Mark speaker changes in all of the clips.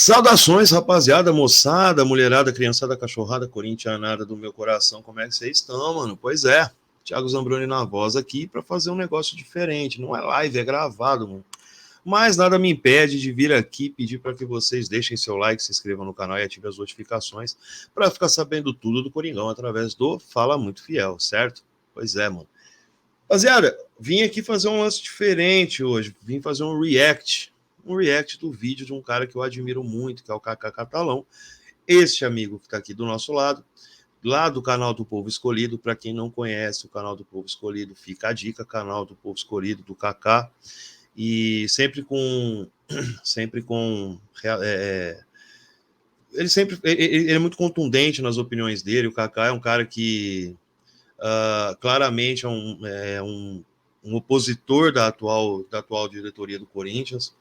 Speaker 1: Saudações, rapaziada, moçada, mulherada, criançada, cachorrada, corintianada do meu coração, como é que vocês estão, mano? Pois é, Thiago Zambroni na voz aqui para fazer um negócio diferente, não é live, é gravado, mano. Mas nada me impede de vir aqui pedir para que vocês deixem seu like, se inscrevam no canal e ativem as notificações para ficar sabendo tudo do Coringão através do Fala Muito Fiel, certo? Pois é, mano. Rapaziada, vim aqui fazer um lance diferente hoje, vim fazer um react do vídeo de um cara que eu admiro muito, que é o Kaká Catalão, este amigo que está aqui do nosso lado, lá do canal do Povo Escolhido. Para quem não conhece o canal do Povo Escolhido, fica a dica, canal do Povo Escolhido, do Kaká, e sempre com ele é muito contundente nas opiniões dele. O Kaká é um cara que claramente um opositor da atual diretoria do Corinthians.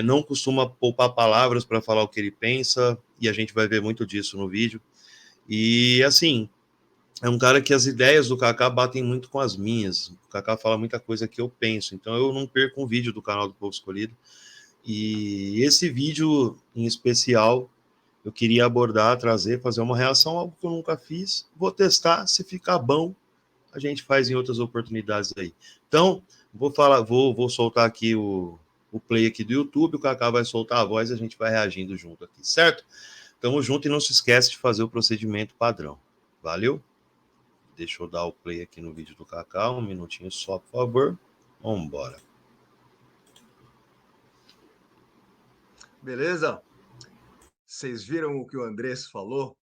Speaker 1: Não costuma poupar palavras para falar o que ele pensa, e a gente vai ver muito disso no vídeo. E assim, é um cara que as ideias do Kaká batem muito com as minhas. O Kaká fala muita coisa que eu penso, então eu não perco um vídeo do canal do Povo Escolhido. E esse vídeo em especial eu queria abordar, trazer, fazer uma reação a algo que eu nunca fiz. Vou testar, se ficar bom, a gente faz em outras oportunidades aí. Então, vou soltar aqui o play aqui do YouTube, o Kaká vai soltar a voz e a gente vai reagindo junto aqui, certo? Tamo junto e não se esquece de fazer o procedimento padrão. Valeu? Deixa eu dar o play aqui no vídeo do Kaká, um minutinho só, por favor. Vamos embora.
Speaker 2: Beleza? Vocês viram o que o Andrés falou?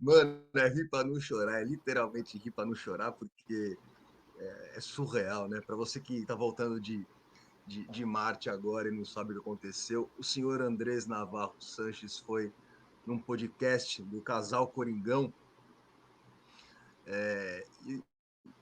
Speaker 2: Mano, é rir pra não chorar, é literalmente rir pra não chorar, porque é surreal, né? Pra você que tá voltando de Marte agora e não sabe o que aconteceu, o senhor Andrés Navarro Sanches foi num podcast do Casal Coringão, e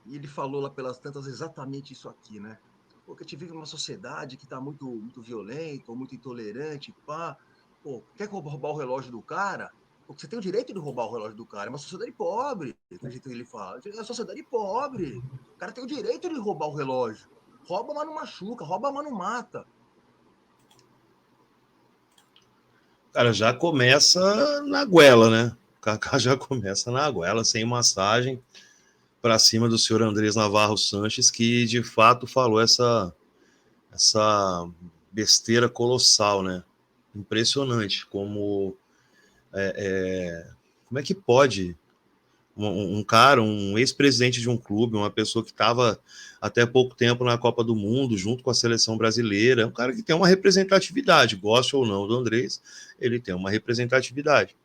Speaker 2: ele falou lá pelas tantas exatamente isso aqui, né? Porque a gente vive numa sociedade que tá muito violenta, ou muito intolerante, pá. Pô, quer roubar o relógio do cara? Porque você tem o direito de roubar o relógio do cara. É uma sociedade pobre, do jeito que ele fala. É uma sociedade pobre. O cara tem o direito de roubar o relógio. Rouba, mas não machuca. Rouba, mas não mata.
Speaker 1: Cara, já começa na goela, né? O Kaká já começa na goela, sem massagem, para cima do senhor Andrés Navarro Sanches, que de fato falou essa besteira colossal, né? Impressionante como é que pode cara, um ex-presidente de um clube, uma pessoa que estava até pouco tempo na Copa do Mundo, junto com a seleção brasileira, um cara que tem uma representatividade, goste ou não do Andrés, ele tem uma representatividade.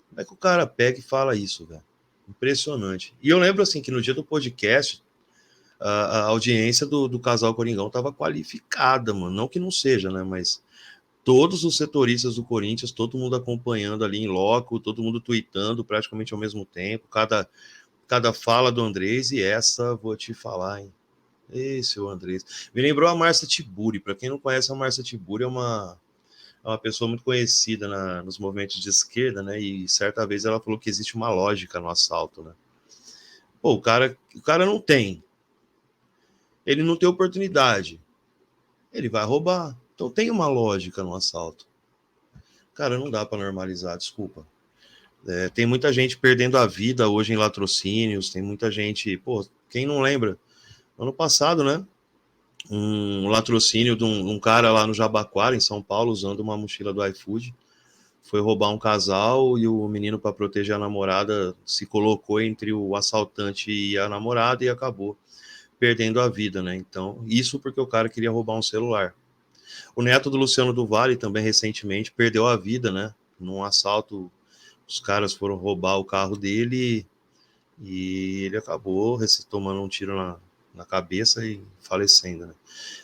Speaker 1: Como é que o cara pega e fala isso, velho? Impressionante. E eu lembro assim que no dia do podcast, a audiência do casal Coringão estava qualificada, mano. Não que não seja, né? Mas todos os setoristas do Corinthians, todo mundo acompanhando ali em loco, todo mundo tweetando praticamente ao mesmo tempo, cada fala do Andrés, e essa vou te falar, hein? Esse é o Andrés. Me lembrou a Márcia Tiburi. Para quem não conhece, a Márcia Tiburi é uma pessoa muito conhecida nos movimentos de esquerda, né? E certa vez ela falou que existe uma lógica no assalto, né? Pô, o cara não tem. Ele não tem oportunidade. Ele vai roubar. Então tem uma lógica no assalto. Cara, não dá para normalizar, desculpa. Tem muita gente perdendo a vida hoje em latrocínios, tem muita gente. Pô, quem não lembra? Ano passado, né? Um latrocínio de um cara lá no Jabaquara, em São Paulo, usando uma mochila do iFood. Foi roubar um casal e o menino, para proteger a namorada, se colocou entre o assaltante e a namorada e acabou perdendo a vida, né? Então, isso porque o cara queria roubar um celular. O neto do Luciano do Vale também recentemente perdeu a vida, né? Num assalto, os caras foram roubar o carro dele e ele acabou tomando um tiro na cabeça e falecendo, né?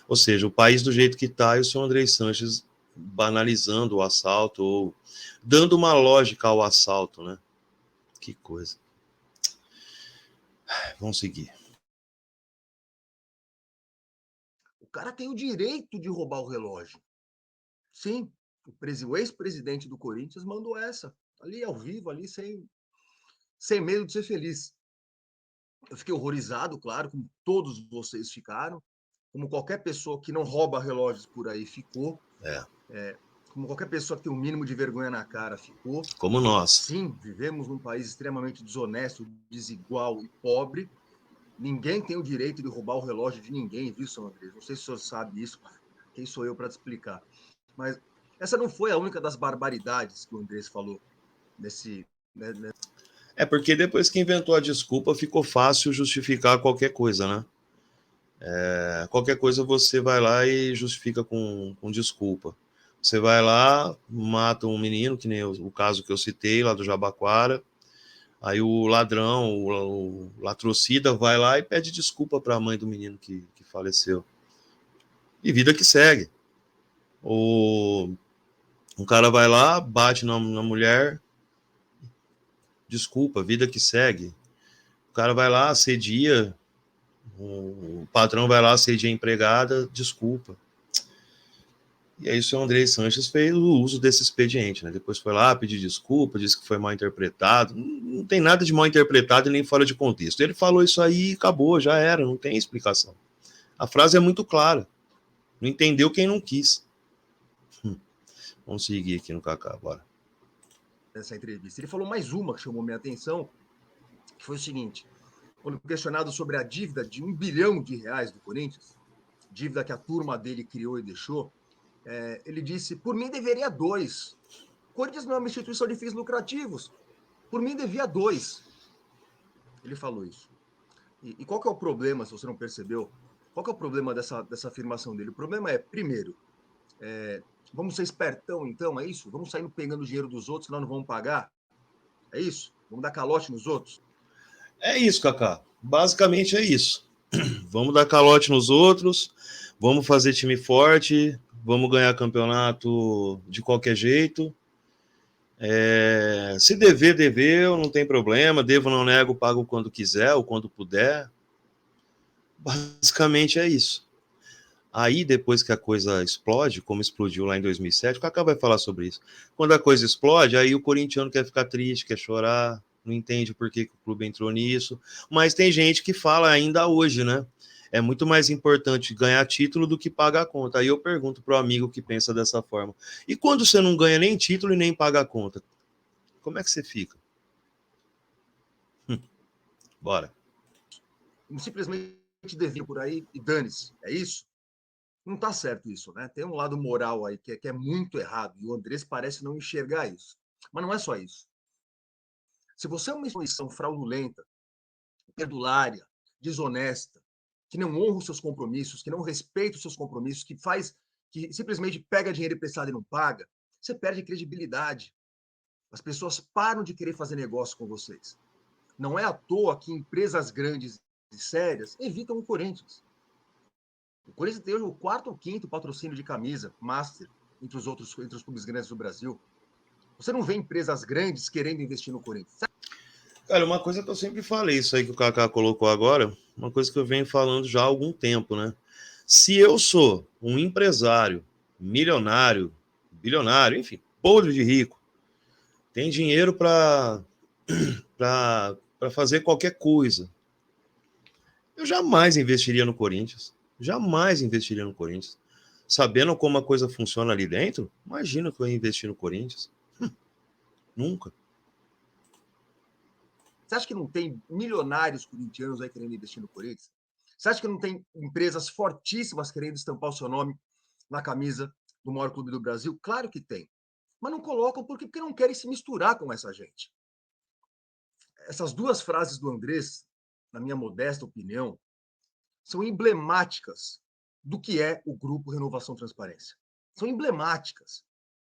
Speaker 1: Ou seja, o país do jeito que está, e o senhor Andrés Sanches banalizando o assalto ou dando uma lógica ao assalto, né? Que coisa. Vamos seguir.
Speaker 2: O cara tem o direito de roubar o relógio. Sim, o ex-presidente do Corinthians mandou essa. Ali ao vivo, ali sem medo de ser feliz. Eu fiquei horrorizado, claro, como todos vocês ficaram. como qualquer pessoa que não rouba relógios por aí ficou,
Speaker 1: É,
Speaker 2: como qualquer pessoa que tem um mínimo de vergonha na cara ficou.
Speaker 1: como nós.
Speaker 2: Sim, vivemos num país extremamente desonesto, desigual e pobre. Ninguém tem o direito de roubar o relógio de ninguém, viu, São Andrés? Não sei se o senhor sabe isso, quem sou eu para te explicar. Mas essa não foi a única das barbaridades que o Andrés falou nesse. Né?
Speaker 1: É porque depois que inventou a desculpa, ficou fácil justificar qualquer coisa, né? Qualquer coisa você vai lá e justifica com desculpa. Você vai lá, mata um menino, que nem o caso que eu citei lá do Jabaquara, aí o ladrão, o latrocida vai lá e pede desculpa para a mãe do menino que faleceu. E vida que segue. Um cara vai lá, bate na mulher, desculpa, vida que segue. O cara vai lá, assedia, o patrão vai lá, assedia a empregada, desculpa. E aí o senhor Andrei Sanches fez o uso desse expediente, né? Depois foi lá pedir desculpa, disse que foi mal interpretado. Não tem nada de mal interpretado e nem fora de contexto. Ele falou isso aí e acabou, já era, não tem explicação. A frase é muito clara. Não entendeu quem não quis. Vamos seguir aqui no Kaká, bora.
Speaker 2: Nessa entrevista. Ele falou mais uma que chamou minha atenção, que foi o seguinte: quando questionado sobre a dívida de R$ 1 bilhão do Corinthians, dívida que a turma dele criou e deixou, ele disse: por mim deveria 2. O Corinthians não é uma instituição de fins lucrativos. Por mim devia 2. Ele falou isso. E qual que é o problema, se você não percebeu? Qual que é o problema dessa afirmação dele? O problema é, primeiro, vamos ser espertão, então, é isso? Vamos sair pegando o dinheiro dos outros que nós não vamos pagar? É isso? Vamos dar calote nos outros?
Speaker 1: É isso, Kaká. Basicamente é isso. Vamos dar calote nos outros, vamos fazer time forte, vamos ganhar campeonato de qualquer jeito. Se dever, deveu, não tem problema. Devo, não nego, pago quando quiser ou quando puder. Basicamente é isso. Aí, depois que a coisa explode, como explodiu lá em 2007, o Kaká vai falar sobre isso. Quando a coisa explode, aí o corintiano quer ficar triste, quer chorar, não entende por que o clube entrou nisso. Mas tem gente que fala ainda hoje, né? É muito mais importante ganhar título do que pagar a conta. Aí eu pergunto pro amigo que pensa dessa forma. E quando você não ganha nem título e nem paga a conta? Como é que você fica? Bora.
Speaker 2: Simplesmente devia por aí e dane-se. É isso? Não está certo isso, né? Tem um lado moral aí que é muito errado e o Andrés parece não enxergar isso. Mas não é só isso. Se você é uma instituição fraudulenta, perdulária, desonesta, que não honra os seus compromissos, que não respeita os seus compromissos, que simplesmente pega dinheiro emprestado e não paga, você perde credibilidade. As pessoas param de querer fazer negócio com vocês. Não é à toa que empresas grandes e sérias evitam o Corinthians. O Corinthians tem hoje o quarto ou quinto patrocínio de camisa, Master, entre os clubes grandes do Brasil. Você não vê empresas grandes querendo investir no Corinthians.
Speaker 1: Cara, uma coisa que eu sempre falei, isso aí que o Kaká colocou agora, uma coisa que eu venho falando já há algum tempo, né? Se eu sou um empresário, milionário, bilionário, enfim, podre de rico, tem dinheiro para fazer qualquer coisa, eu jamais investiria no Corinthians. Jamais investiria no Corinthians. Sabendo como a coisa funciona ali dentro, imagina que eu ia investir no Corinthians. Nunca.
Speaker 2: Você acha que não tem milionários corintianos aí querendo investir no Corinthians? Você acha que não tem empresas fortíssimas querendo estampar o seu nome na camisa do maior clube do Brasil? Claro que tem. Mas não colocam porque não querem se misturar com essa gente. Essas duas frases do Andrés, na minha modesta opinião, são emblemáticas do que é o Grupo Renovação Transparência. São emblemáticas.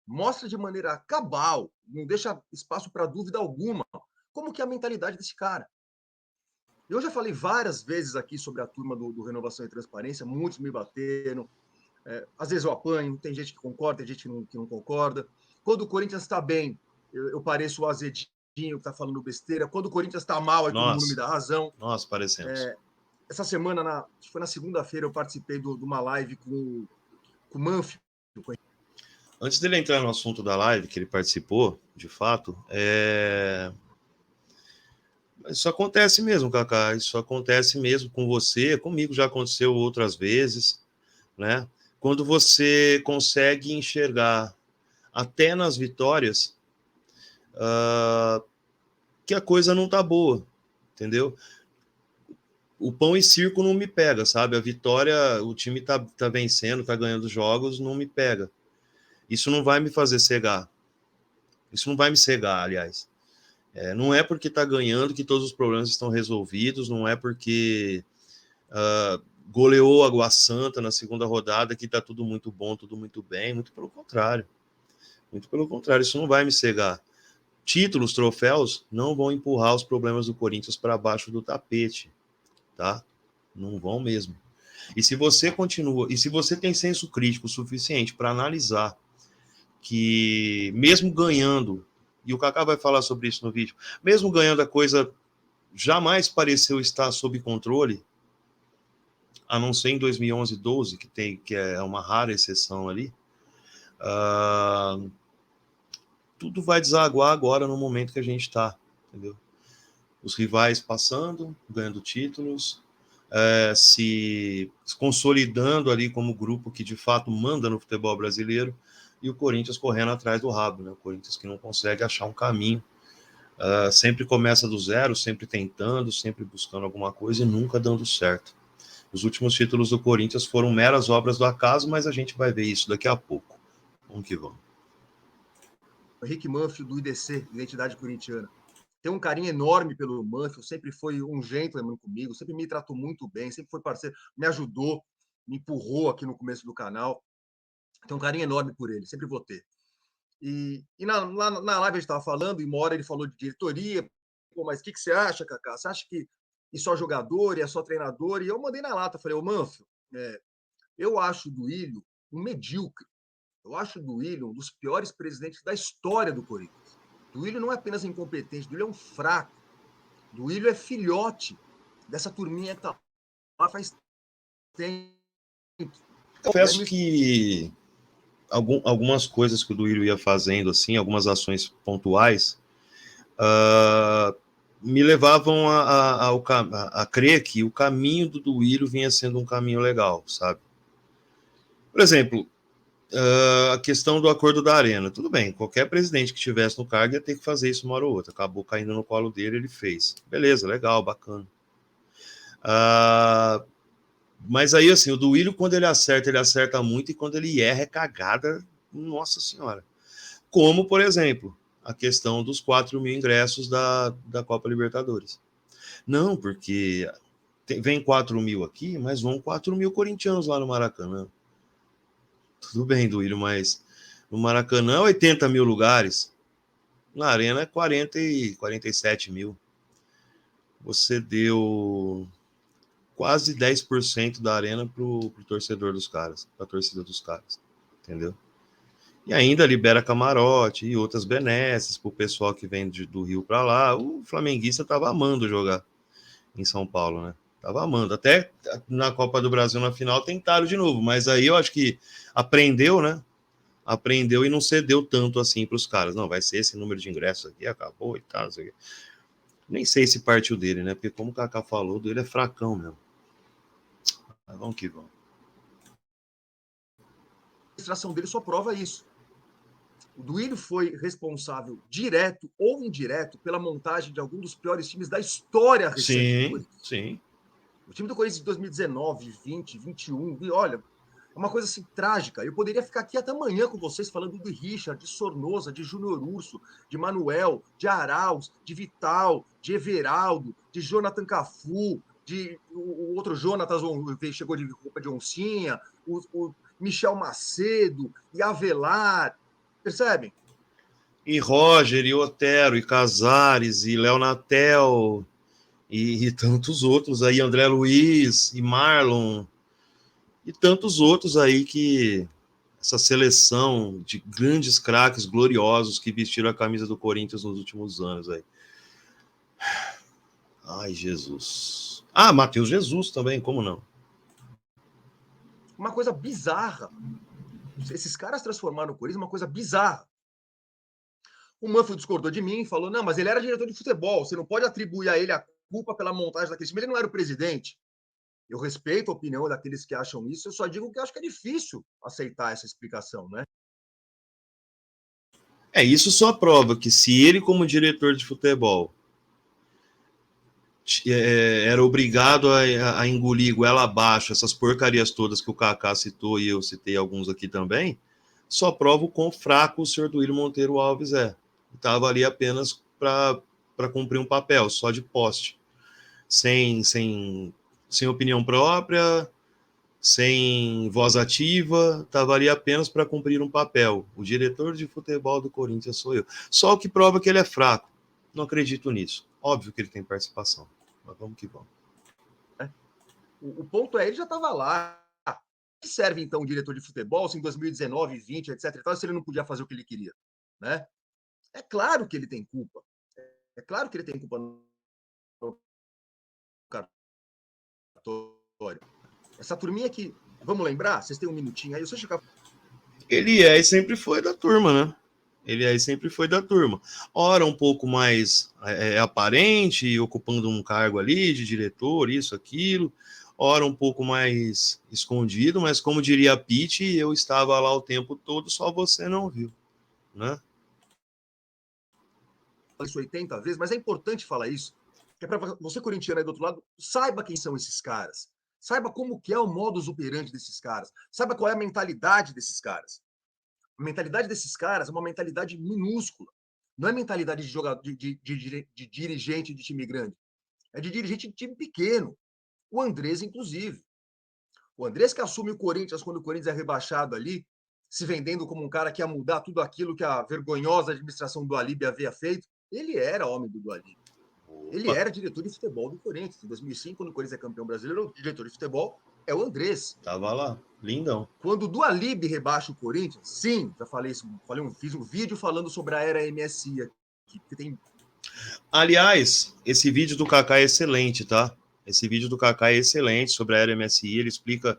Speaker 2: Mostra de maneira cabal, não deixa espaço para dúvida alguma, como que é a mentalidade desse cara. Eu já falei várias vezes aqui sobre a turma do Renovação e Transparência, muitos me bateram. Às vezes eu apanho, tem gente que concorda, tem gente que não concorda. Quando o Corinthians está bem, eu pareço o azedinho que está falando besteira. Quando o Corinthians está mal, aí todo mundo me dá razão.
Speaker 1: Nós parecemos.
Speaker 2: Essa semana, foi na segunda-feira, eu participei de uma live com o Manfio.
Speaker 1: Antes dele entrar no assunto da live, que ele participou, de fato, Isso acontece mesmo, Kaká. Isso acontece mesmo com você. Comigo já aconteceu outras vezes, né? Quando você consegue enxergar, até nas vitórias, que a coisa não tá boa, entendeu? O pão e circo não me pega, sabe? A vitória, o time tá vencendo, tá ganhando jogos, não me pega. Isso não vai me fazer cegar. Isso não vai me cegar, aliás. Não é porque tá ganhando que todos os problemas estão resolvidos, não é porque goleou a Água Santa na segunda rodada que tá tudo muito bom, tudo muito bem. Muito pelo contrário. Muito pelo contrário, isso não vai me cegar. Títulos, troféus, não vão empurrar os problemas do Corinthians para baixo do tapete, tá? Não vão mesmo. E se você continua, e se você tem senso crítico suficiente para analisar que mesmo ganhando, e o Kaká vai falar sobre isso no vídeo, mesmo ganhando a coisa jamais pareceu estar sob controle, a não ser em 2011 12, que é uma rara exceção ali, tudo vai desaguar agora no momento que a gente está, entendeu? Os rivais passando, ganhando títulos, se consolidando ali como grupo que de fato manda no futebol brasileiro, e o Corinthians correndo atrás do rabo, né? O Corinthians que não consegue achar um caminho, sempre começa do zero, sempre tentando, sempre buscando alguma coisa e nunca dando certo. Os últimos títulos do Corinthians foram meras obras do acaso, mas a gente vai ver isso daqui a pouco. Vamos que vamos.
Speaker 2: Henrique Manfield, do IDC, Identidade Corintiana. Tem um carinho enorme pelo Manfield, sempre foi um gentleman comigo, sempre me tratou muito bem, sempre foi parceiro, me ajudou, me empurrou aqui no começo do canal. Tem um carinho enorme por ele, sempre vou ter. E lá na live a gente estava falando, e uma hora ele falou de diretoria. Pô, mas o que você acha, Kaká? Você acha que é só jogador e é só treinador? E eu mandei na lata, falei, ô Manfio, eu acho o Duílio um medíocre. Eu acho o Duílio um dos piores presidentes da história do Corinthians. Duílio não é apenas incompetente, Duílio é um fraco. Duílio é filhote dessa turminha que tá lá faz tempo.
Speaker 1: Confesso que algumas coisas que o Duílio ia fazendo, assim, algumas ações pontuais, me levavam a crer que o caminho do Duílio vinha sendo um caminho legal, sabe? Por exemplo, a questão do acordo da Arena. Tudo bem, qualquer presidente que estivesse no cargo ia ter que fazer isso uma hora ou outra. Acabou caindo no colo dele, ele fez. Beleza, legal, bacana. Mas aí, assim, o Duílio, quando ele acerta muito, e quando ele erra, é cagada, nossa senhora. Como, por exemplo, a questão dos 4 mil ingressos da Copa Libertadores. Não, porque vem 4 mil aqui, mas vão 4 mil corintianos lá no Maracanã. Tudo bem, Duílio, mas no Maracanã, 80 mil lugares. Na Arena, 47 mil. Você deu quase 10% da Arena pro torcedor dos caras, pra torcida dos caras, entendeu? E ainda libera camarote e outras benesses pro pessoal que vem do Rio para lá. O flamenguista tava amando jogar em São Paulo, né? Tava amando. Até na Copa do Brasil, na final, tentaram de novo. Mas aí eu acho que aprendeu, né? Aprendeu e não cedeu tanto assim para os caras. Não, vai ser esse número de ingressos aqui, acabou e tal. Nem sei se partiu dele, né? Porque como o Kaká falou, dele é fracão mesmo. Mas vamos que vamos.
Speaker 2: A administração dele só prova isso. O Duílio foi responsável, direto ou indireto, pela montagem de algum dos piores times da história recente do
Speaker 1: Sim,
Speaker 2: Corinthians.
Speaker 1: sim.
Speaker 2: O time do Corinthians de 2019, 20, 21, e olha, é uma coisa assim trágica. Eu poderia ficar aqui até amanhã com vocês falando de Richard, de Sornosa, de Júnior Urso, de Manuel, de Arauz, de Vital, de Everaldo, de Jonathan Cafu, de o outro Jonatas chegou de roupa de oncinha, o Michel Macedo e Avelar. Percebem?
Speaker 1: E Roger, e Otero, e Casares, e Léo Natel, e tantos outros aí, André Luiz, e Marlon, e tantos outros aí que essa seleção de grandes craques gloriosos que vestiram a camisa do Corinthians nos últimos anos aí. Ai, Jesus. Ah, Matheus Jesus também, como não?
Speaker 2: Uma coisa bizarra. Esses caras transformaram o Corinthians uma coisa bizarra. O Manfred discordou de mim e falou, não, mas ele era diretor de futebol, você não pode atribuir a ele a culpa pela montagem daquele time, ele não era o presidente. Eu respeito a opinião daqueles que acham isso, eu só digo que eu acho que é difícil aceitar essa explicação, né?
Speaker 1: Isso só prova que se ele, como diretor de futebol, era obrigado a engolir goela abaixo essas porcarias todas que o Kaká citou e eu citei alguns aqui também, só prova o quão fraco o senhor Duílio Monteiro Alves é. Estava ali apenas para cumprir um papel, só de poste, sem opinião própria, sem voz ativa, estava ali apenas para cumprir um papel. O diretor de futebol do Corinthians sou eu. Só o que prova que ele é fraco. Não acredito nisso. Óbvio que ele tem participação. Mas vamos que vamos.
Speaker 2: O ponto é, ele já estava lá. Que serve, então, o diretor de futebol se em 2019, 20, etc. E tal, se ele não podia fazer o que ele queria? Né? É claro que ele tem culpa. É claro que ele tem culpa no cartório. Essa turminha aqui, vamos lembrar? Vocês têm um minutinho aí? Eu sei chegar.
Speaker 1: Ele é e sempre foi da turma, né? Ele aí sempre foi da turma. Ora um pouco mais aparente, ocupando um cargo ali de diretor, isso, aquilo. Ora um pouco mais escondido, mas como diria a Pete, eu estava lá o tempo todo, só você não viu, né?
Speaker 2: Isso 80 vezes, mas é importante falar isso, que é para você corintiano aí do outro lado, saiba quem são esses caras. Saiba como que é o modus operandi desses caras. Saiba qual é a mentalidade desses caras. A mentalidade desses caras é uma mentalidade minúscula. Não é mentalidade de jogador, de dirigente de time grande. É de dirigente de time pequeno. O Andrés, inclusive. O Andrés que assume o Corinthians quando o Corinthians é rebaixado ali, se vendendo como um cara que ia mudar tudo aquilo que a vergonhosa administração do Alíbio havia feito. Ele era homem do Alíbio. Ele era diretor de futebol do Corinthians. Em 2005, quando o Corinthians é campeão brasileiro, o diretor de futebol é o Andrés.
Speaker 1: Tava lá, lindão.
Speaker 2: Quando o Dualib rebaixa o Corinthians, sim, já falei isso, fiz um vídeo falando sobre a era MSI aqui, que tem.
Speaker 1: Aliás, esse vídeo do Kaká é excelente, tá? Esse vídeo do Kaká é excelente sobre a era MSI, ele explica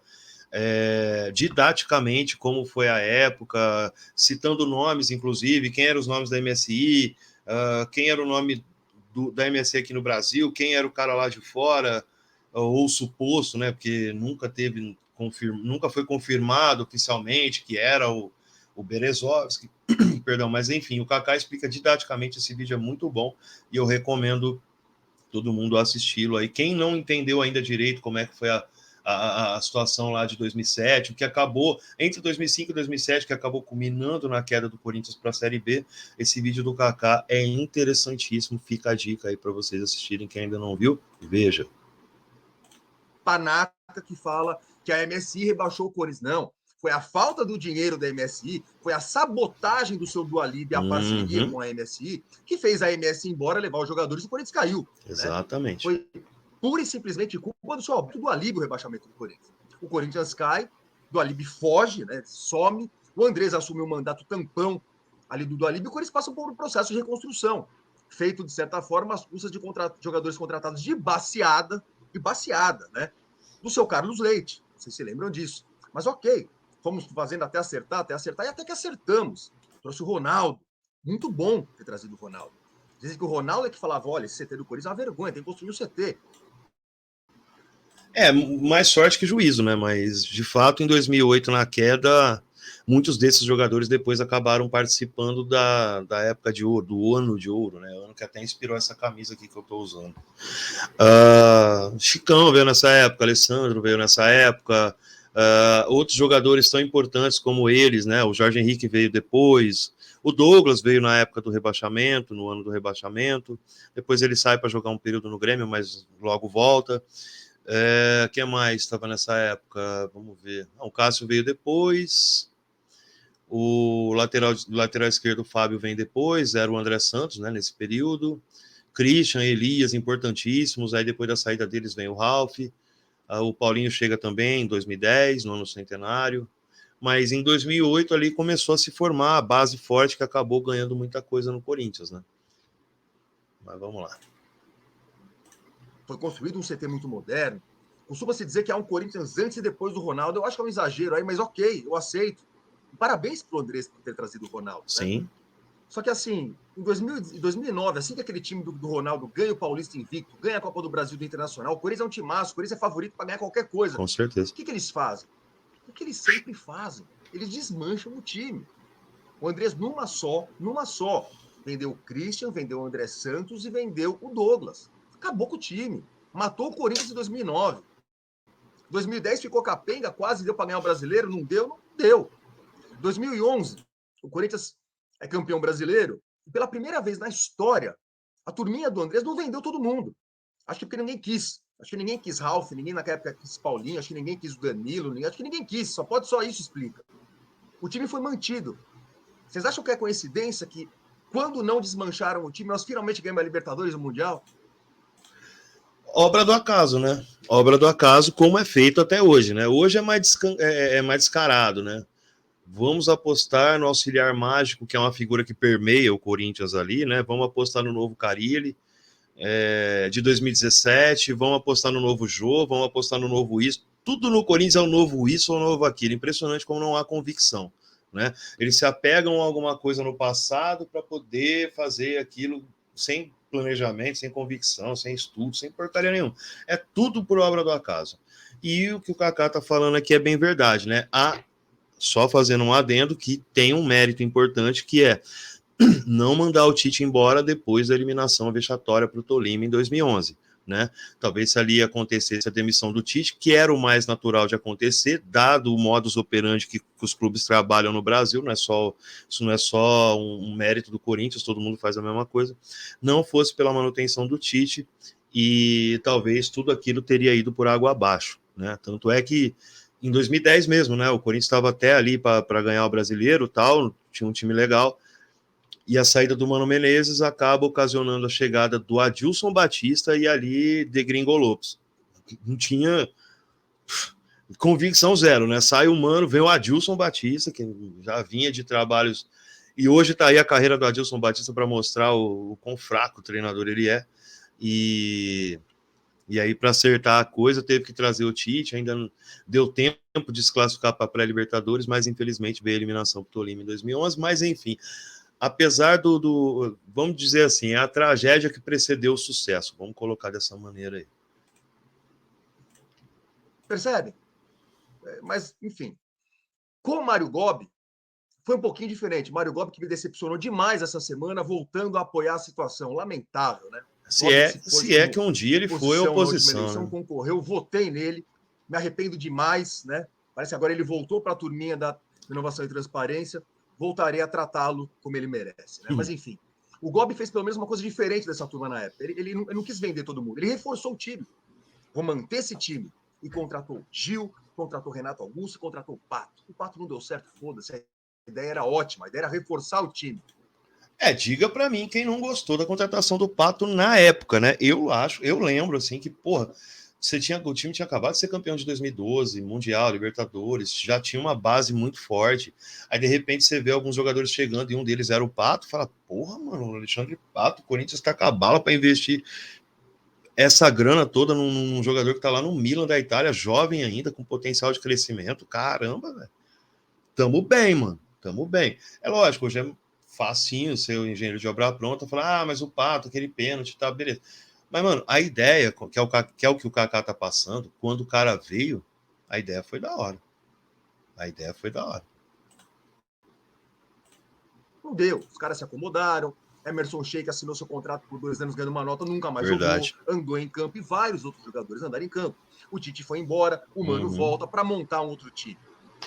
Speaker 1: didaticamente como foi a época, citando nomes, inclusive, quem eram os nomes da MSI, quem era o nome da MSI aqui no Brasil, quem era o cara lá de fora, ou suposto, né? Porque nunca foi confirmado oficialmente que era o Berezovski, perdão, mas enfim, o Kaká explica didaticamente, esse vídeo é muito bom e eu recomendo todo mundo assisti-lo aí. Quem não entendeu ainda direito como é que foi a situação lá de 2007, o que acabou, entre 2005 e 2007, que acabou culminando na queda do Corinthians para a Série B, esse vídeo do Kaká é interessantíssimo, fica a dica aí para vocês assistirem, quem ainda não viu, veja.
Speaker 2: Panaca que fala que a MSI rebaixou o Corinthians. Não, foi a falta do dinheiro da MSI, foi a sabotagem do seu Dualib e a parceria com a MSI que fez a MSI embora, levar os jogadores e o Corinthians caiu.
Speaker 1: Exatamente.
Speaker 2: Né? Foi pura e simplesmente culpa do seu Dualib o rebaixamento do Corinthians. O Corinthians cai, Dualib foge, né, some, o Andrés assume o mandato tampão ali do Dualib e o Corinthians passa por um processo de reconstrução, feito, de certa forma, às custas de jogadores contratados de baseada, né? Do seu Carlos Leite. Não sei se lembram disso. Mas ok, fomos fazendo até acertar, e até que acertamos. Trouxe o Ronaldo. Muito bom ter trazido o Ronaldo. Dizem que o Ronaldo é que falava, olha, esse CT do Corinthians é uma vergonha, tem que construir um CT.
Speaker 1: Mais sorte que juízo, né? Mas, de fato, em 2008, na queda, muitos desses jogadores depois acabaram participando da época de ouro, do ano de ouro, né? O ano que até inspirou essa camisa aqui que eu tô usando. Chicão veio nessa época, Alessandro veio nessa época, outros jogadores tão importantes como eles, né? O Jorge Henrique veio depois, o Douglas veio na época do rebaixamento, no ano do rebaixamento, depois ele sai para jogar um período no Grêmio, mas logo volta. Quem mais estava nessa época? Vamos ver. O Cássio veio depois. O lateral esquerdo, o Fábio, vem depois. Era o André Santos, né, nesse período. Christian, Elias, importantíssimos. Aí depois da saída deles vem o Ralf. O Paulinho chega também em 2010, no ano centenário. Mas em 2008 ali começou a se formar a base forte que acabou ganhando muita coisa no Corinthians, né? Mas vamos lá.
Speaker 2: Foi construído um CT muito moderno. Costuma-se dizer que há um Corinthians antes e depois do Ronaldo. Eu acho que é um exagero aí, mas ok, eu aceito. Parabéns para o Andrés por ter trazido o Ronaldo.
Speaker 1: Sim.
Speaker 2: Né? Só que assim, em 2009, assim que aquele time do Ronaldo ganha o Paulista invicto, ganha a Copa do Brasil do Internacional, o Corinthians é um timaço, o Corinthians é favorito para ganhar qualquer coisa.
Speaker 1: Com certeza.
Speaker 2: O que eles fazem? O que eles sempre fazem? Eles desmancham o time. O Andrés, numa só, vendeu o Christian, vendeu o André Santos e vendeu o Douglas. Acabou com o time. Matou o Corinthians em 2009. 2010 ficou capenga, quase deu para ganhar o brasileiro, não deu, não deu. 2011, o Corinthians é campeão brasileiro e pela primeira vez na história, a turminha do Andrés não vendeu todo mundo. Acho que porque ninguém quis. Acho que ninguém quis Ralf, ninguém naquela época quis Paulinho, acho que ninguém quis o Danilo, acho que ninguém quis, só isso explica. O time foi mantido. Vocês acham que é coincidência que quando não desmancharam o time, nós finalmente ganhamos a Libertadores e o Mundial?
Speaker 1: Obra do acaso, né? Obra do acaso, como é feito até hoje, né? Hoje é mais descarado, né? Vamos apostar no auxiliar mágico, que é uma figura que permeia o Corinthians ali, né? Vamos apostar no novo Carille, de 2017, vamos apostar no novo Jô, vamos apostar no novo isso. Tudo no Corinthians é o novo isso ou o novo aquilo. Impressionante como não há convicção, né? Eles se apegam a alguma coisa no passado para poder fazer aquilo sem planejamento, sem convicção, sem estudo, sem porcaria nenhuma. É tudo por obra do acaso. E o que o Kaká está falando aqui é bem verdade, né? Só fazendo um adendo que tem um mérito importante, que é não mandar o Tite embora depois da eliminação vexatória para o Tolima em 2011. Né? Talvez se ali acontecesse a demissão do Tite, que era o mais natural de acontecer, dado o modus operandi que os clubes trabalham no Brasil, isso não é só um mérito do Corinthians, todo mundo faz a mesma coisa, não fosse pela manutenção do Tite, e talvez tudo aquilo teria ido por água abaixo. Né? Tanto é que em 2010 mesmo, né, o Corinthians estava até ali para ganhar o Brasileiro, tal, tinha um time legal, e a saída do Mano Menezes acaba ocasionando a chegada do Adilson Batista e ali degringolou. Não tinha convicção zero, né? Sai o Mano, vem o Adilson Batista, que já vinha de trabalhos, e hoje está aí a carreira do Adilson Batista para mostrar o quão fraco o treinador ele é. E aí, para acertar a coisa, teve que trazer o Tite, ainda não deu tempo de se classificar para a pré-Libertadores, mas infelizmente veio a eliminação para o Tolima em 2011, mas enfim, apesar vamos dizer assim, é a tragédia que precedeu o sucesso, vamos colocar dessa maneira aí.
Speaker 2: Percebe? Mas, enfim, com o Mário Gobi, foi um pouquinho diferente. Mário Gobi que me decepcionou demais essa semana, voltando a apoiar a situação. Lamentável, né?
Speaker 1: Se é que um dia ele foi oposição.
Speaker 2: Eleição, né? Concorreu, votei nele, me arrependo demais, né? Parece que agora ele voltou para a turminha da Inovação e Transparência, voltarei a tratá-lo como ele merece, né? Mas, enfim, o Gobi fez pelo menos uma coisa diferente dessa turma na época. Ele não quis vender todo mundo, ele reforçou o time. Vou manter esse time. E contratou Gil, contratou Renato Augusto, contratou o Pato. O Pato não deu certo, foda-se. A ideia era ótima, a ideia era reforçar o time.
Speaker 1: Diga para mim quem não gostou da contratação do Pato na época, né? Eu lembro assim que, porra, o time tinha acabado de ser campeão de 2012, Mundial, Libertadores, já tinha uma base muito forte. Aí de repente você vê alguns jogadores chegando e um deles era o Pato, fala: "Porra, mano, o Alexandre Pato, o Corinthians tá com a bala para investir essa grana toda num jogador que tá lá no Milan da Itália, jovem ainda, com potencial de crescimento. Caramba, velho. Tamo bem, mano. Tamo bem." É lógico, hoje é facinho ser o engenheiro de obra pronta, falar: mas o Pato, aquele pênalti, tá, beleza. Mas, mano, a ideia, que é o que o Kaká tá passando, quando o cara veio, a ideia foi da hora.
Speaker 2: Não deu. Os caras se acomodaram. Emerson Sheik assinou seu contrato por 2 anos, ganhando uma nota, nunca mais
Speaker 1: Verdade.
Speaker 2: jogou, andou em campo e vários outros jogadores andaram em campo. O Tite foi embora, o Mano volta para montar um outro time.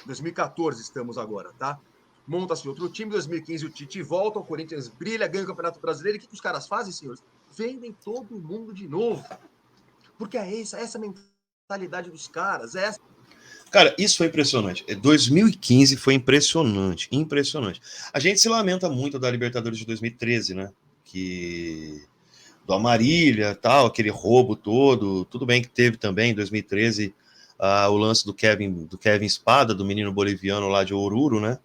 Speaker 2: 2014 estamos agora, tá? Monta-se outro time, 2015 o Tite volta, o Corinthians brilha, ganha o Campeonato Brasileiro. E o que os caras fazem, senhores? Vendem todo mundo de novo. Porque é essa mentalidade dos caras, é essa.
Speaker 1: Cara, isso foi impressionante. 2015 foi impressionante. A gente se lamenta muito da Libertadores de 2013, né? Do Amarília, tal, aquele roubo todo. Tudo bem que teve também em 2013 o lance do Kevin Espada, do menino boliviano lá de Oruro, né?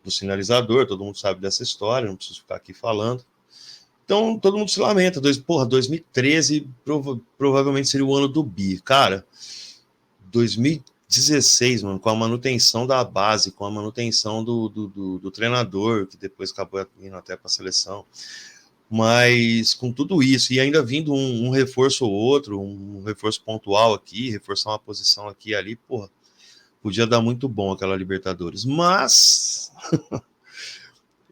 Speaker 1: Do sinalizador, todo mundo sabe dessa história, não preciso ficar aqui falando. Então, todo mundo se lamenta. 2013 provavelmente seria o ano do bi. Cara, 16, mano, com a manutenção da base, com a manutenção do treinador, que depois acabou indo até para a seleção. Mas com tudo isso, e ainda vindo um reforço ou outro, um reforço pontual aqui, reforçar uma posição aqui e ali, porra, podia dar muito bom aquela Libertadores. Mas,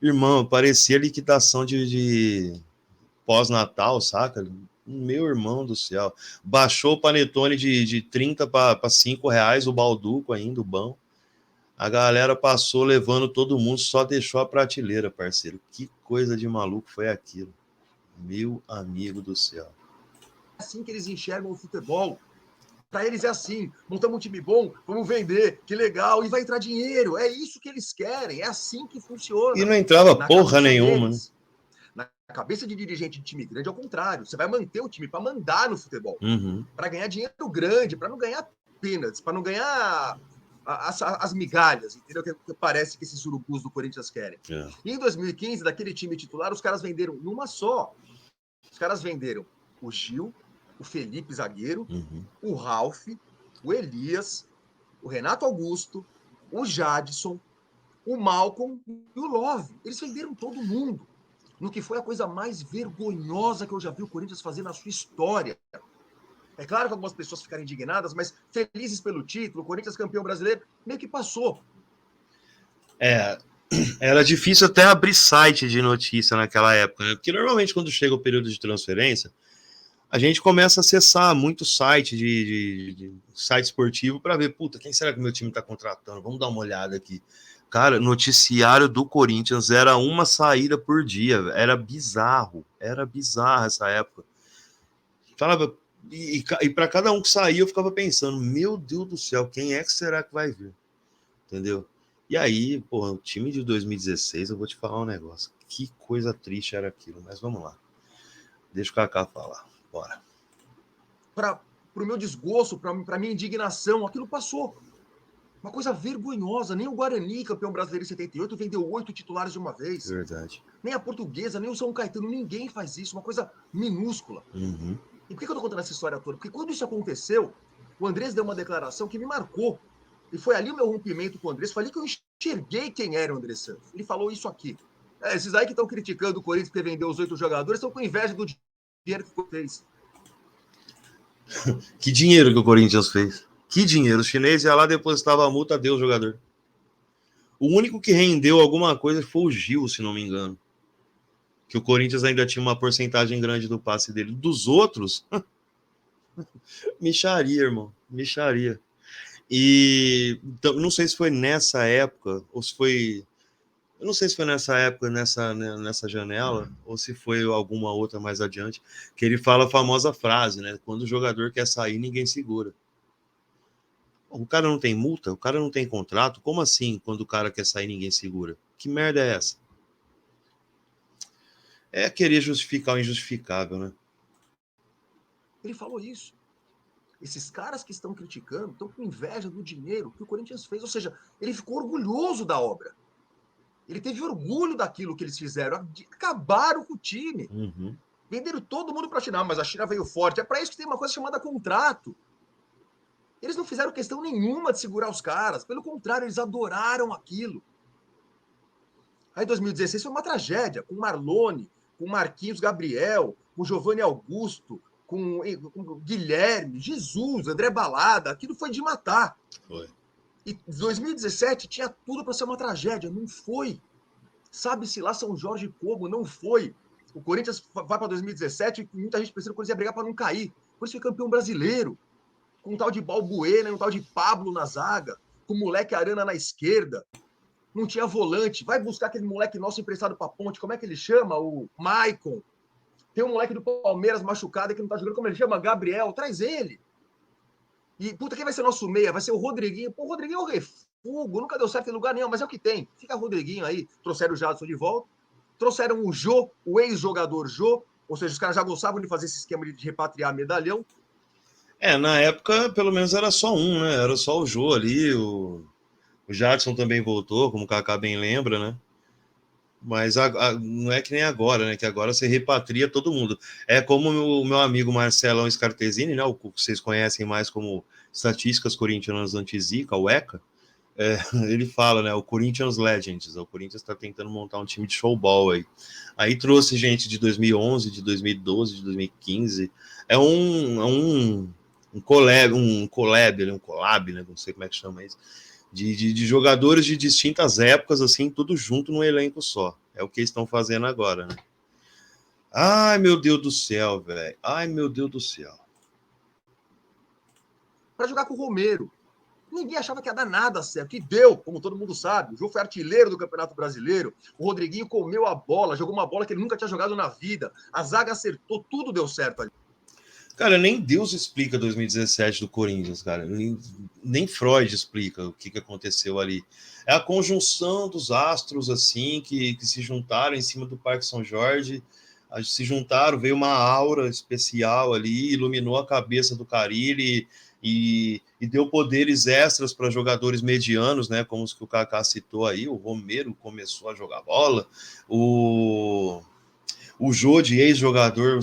Speaker 1: irmão, parecia liquidação de pós-natal, saca? Meu irmão do céu. Baixou o panetone de 30 para R$ 5, o balduco ainda, o bom. A galera passou levando todo mundo, só deixou a prateleira, parceiro. Que coisa de maluco foi aquilo. Meu amigo do céu.
Speaker 2: É assim que eles enxergam o futebol. Para eles é assim, montamos um time bom, vamos vender, que legal, e vai entrar dinheiro. É isso que eles querem, é assim que funciona.
Speaker 1: E não entrava
Speaker 2: Na
Speaker 1: porra
Speaker 2: cabeça
Speaker 1: nenhuma,
Speaker 2: deles, né? Na cabeça de dirigente de time grande, ao contrário. Você vai manter o time para mandar no futebol, para ganhar dinheiro grande, para não ganhar apenas, para não ganhar as migalhas, entendeu? Que parece que esses urubus do Corinthians querem.
Speaker 1: É.
Speaker 2: E em 2015, daquele time titular, os caras venderam numa só. Os caras venderam o Gil, o Felipe zagueiro, o Ralf, o Elias, o Renato Augusto, o Jadson, o Malcolm e o Love. Eles venderam todo mundo. No que foi a coisa mais vergonhosa que eu já vi o Corinthians fazer na sua história. É claro que algumas pessoas ficaram indignadas, mas felizes pelo título, o Corinthians campeão brasileiro, meio que passou.
Speaker 1: Era difícil até abrir site de notícia naquela época, né? Porque normalmente quando chega o período de transferência, a gente começa a acessar muito site de site esportivo para ver, puta, quem será que o meu time está contratando? Vamos dar uma olhada aqui. Cara, noticiário do Corinthians era uma saída por dia, era bizarro essa época. Falava, e para cada um que saía, eu ficava pensando, meu Deus do céu, quem é que será que vai vir? Entendeu? E aí, porra, o time de 2016, eu vou te falar um negócio. Que coisa triste era aquilo, mas vamos lá. Deixa o Kaká falar. Bora.
Speaker 2: Para o meu desgosto, para a minha indignação, aquilo passou. Uma coisa vergonhosa. Nem o Guarani, campeão brasileiro em 78, vendeu 8 titulares de uma vez.
Speaker 1: Verdade.
Speaker 2: Nem a Portuguesa, nem o São Caetano, ninguém faz isso. Uma coisa minúscula. E por que eu tô contando essa história toda? Porque quando isso aconteceu, o Andrés deu uma declaração que me marcou. E foi ali o meu rompimento com o Andrés. Foi ali que eu enxerguei quem era o André Santos. Ele falou isso aqui. Esses aí que estão criticando o Corinthians porque vendeu os 8 jogadores estão com inveja do dinheiro que fez.
Speaker 1: Que dinheiro que o Corinthians fez? Que dinheiro? O chinês ia lá, depositava a multa, deu o jogador. O único que rendeu alguma coisa foi o Gil, se não me engano. Que o Corinthians ainda tinha uma porcentagem grande do passe dele. Dos outros, micharia, irmão. Micharia. E então, não sei se foi nessa época, ou se foi. Eu não sei se foi nessa época, nessa janela, ou se foi alguma outra mais adiante, que ele fala a famosa frase, né? Quando o jogador quer sair, ninguém segura. O cara não tem multa? O cara não tem contrato? Como assim, quando o cara quer sair, ninguém segura? Que merda é essa? É querer justificar o injustificável, né?
Speaker 2: Ele falou isso. Esses caras que estão criticando estão com inveja do dinheiro que o Corinthians fez. Ou seja, ele ficou orgulhoso da obra. Ele teve orgulho daquilo que eles fizeram. Acabaram com o time. Venderam todo mundo para a China, mas a China veio forte. É para isso que tem uma coisa chamada contrato. Eles não fizeram questão nenhuma de segurar os caras. Pelo contrário, eles adoraram aquilo. Aí 2016 foi uma tragédia, com Marlone, com Marquinhos Gabriel, com Giovanni Augusto, com Guilherme, Jesus, André Balada. Aquilo foi de matar.
Speaker 1: Foi.
Speaker 2: E 2017 tinha tudo para ser uma tragédia. Não foi. Sabe-se lá São Jorge como, não foi. O Corinthians vai para 2017 e muita gente pensando que o Corinthians ia brigar para não cair. Por isso foi campeão brasileiro. Com um tal de Balbuena, um tal de Pablo na zaga, com o moleque Arana na esquerda. Não tinha volante. Vai buscar aquele moleque nosso emprestado para a Ponte. Como é que ele chama? O Maicon. Tem um moleque do Palmeiras machucado que não tá jogando. Como ele chama? Gabriel. Traz ele. E, puta, quem vai ser nosso meia? Vai ser o Rodriguinho. Pô, o Rodriguinho é o refugo. Nunca deu certo em lugar nenhum, mas é o que tem. Fica o Rodriguinho aí. Trouxeram o Jadson de volta. Trouxeram o Jô, o ex-jogador Jô. Ou seja, os caras já gostavam de fazer esse esquema de repatriar medalhão.
Speaker 1: Na época, pelo menos era só um, né? Era só o Jô ali, o Jadson também voltou, como o Kaká bem lembra, né? Mas não é que nem agora, né? Que agora você repatria todo mundo. É como o meu amigo Marcelão Scartesini, né? O que vocês conhecem mais como Estatísticas Corintianas Anti-Zica, o ECA, ele fala, né, o Corinthians Legends, o Corinthians está tentando montar um time de showball aí trouxe gente de 2011, de 2012, de 2015, um collab, né, não sei como é que chama isso, de jogadores de distintas épocas, assim, tudo junto num elenco só, é o que eles estão fazendo agora, né. Ai, meu Deus do céu, velho, ai, meu Deus do céu.
Speaker 2: Para jogar com o Romero. Ninguém achava que ia dar nada certo. E deu, como todo mundo sabe. O Jô foi artilheiro do Campeonato Brasileiro. O Rodriguinho comeu a bola, jogou uma bola que ele nunca tinha jogado na vida. A zaga acertou, tudo deu certo ali.
Speaker 1: Cara, nem Deus explica 2017 do Corinthians, cara. Nem Freud explica o que aconteceu ali. É a conjunção dos astros, assim, que se juntaram em cima do Parque São Jorge. Se juntaram, veio uma aura especial ali, iluminou a cabeça do Carille e deu poderes extras para jogadores medianos, né? Como os que o Kaká citou aí. O Romero começou a jogar bola. O Jô, ex-jogador,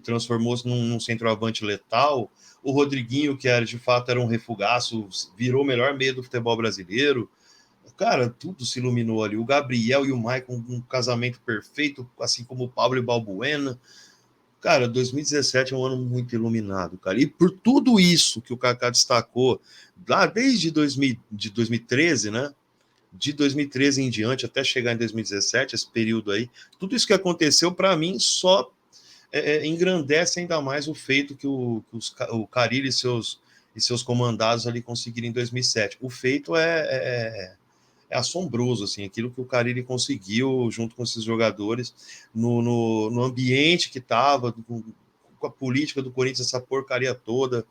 Speaker 1: transformou-se num centroavante letal. O Rodriguinho, que era, de fato era um refugaço, virou o melhor meio do futebol brasileiro. Cara, tudo se iluminou ali. O Gabriel e o Maicon, um casamento perfeito, assim como o Pablo e o Balbuena. Cara, 2017 é um ano muito iluminado, cara. E por tudo isso que o Kaká destacou, lá desde 2013, né? De 2013 em diante, até chegar em 2017, esse período aí, tudo isso que aconteceu, para mim, só engrandece ainda mais o feito que o Carille e seus comandados ali conseguiram em 2007. O feito é assombroso, assim, aquilo que o Carille conseguiu junto com esses jogadores no ambiente que estava, com a política do Corinthians, essa porcaria toda,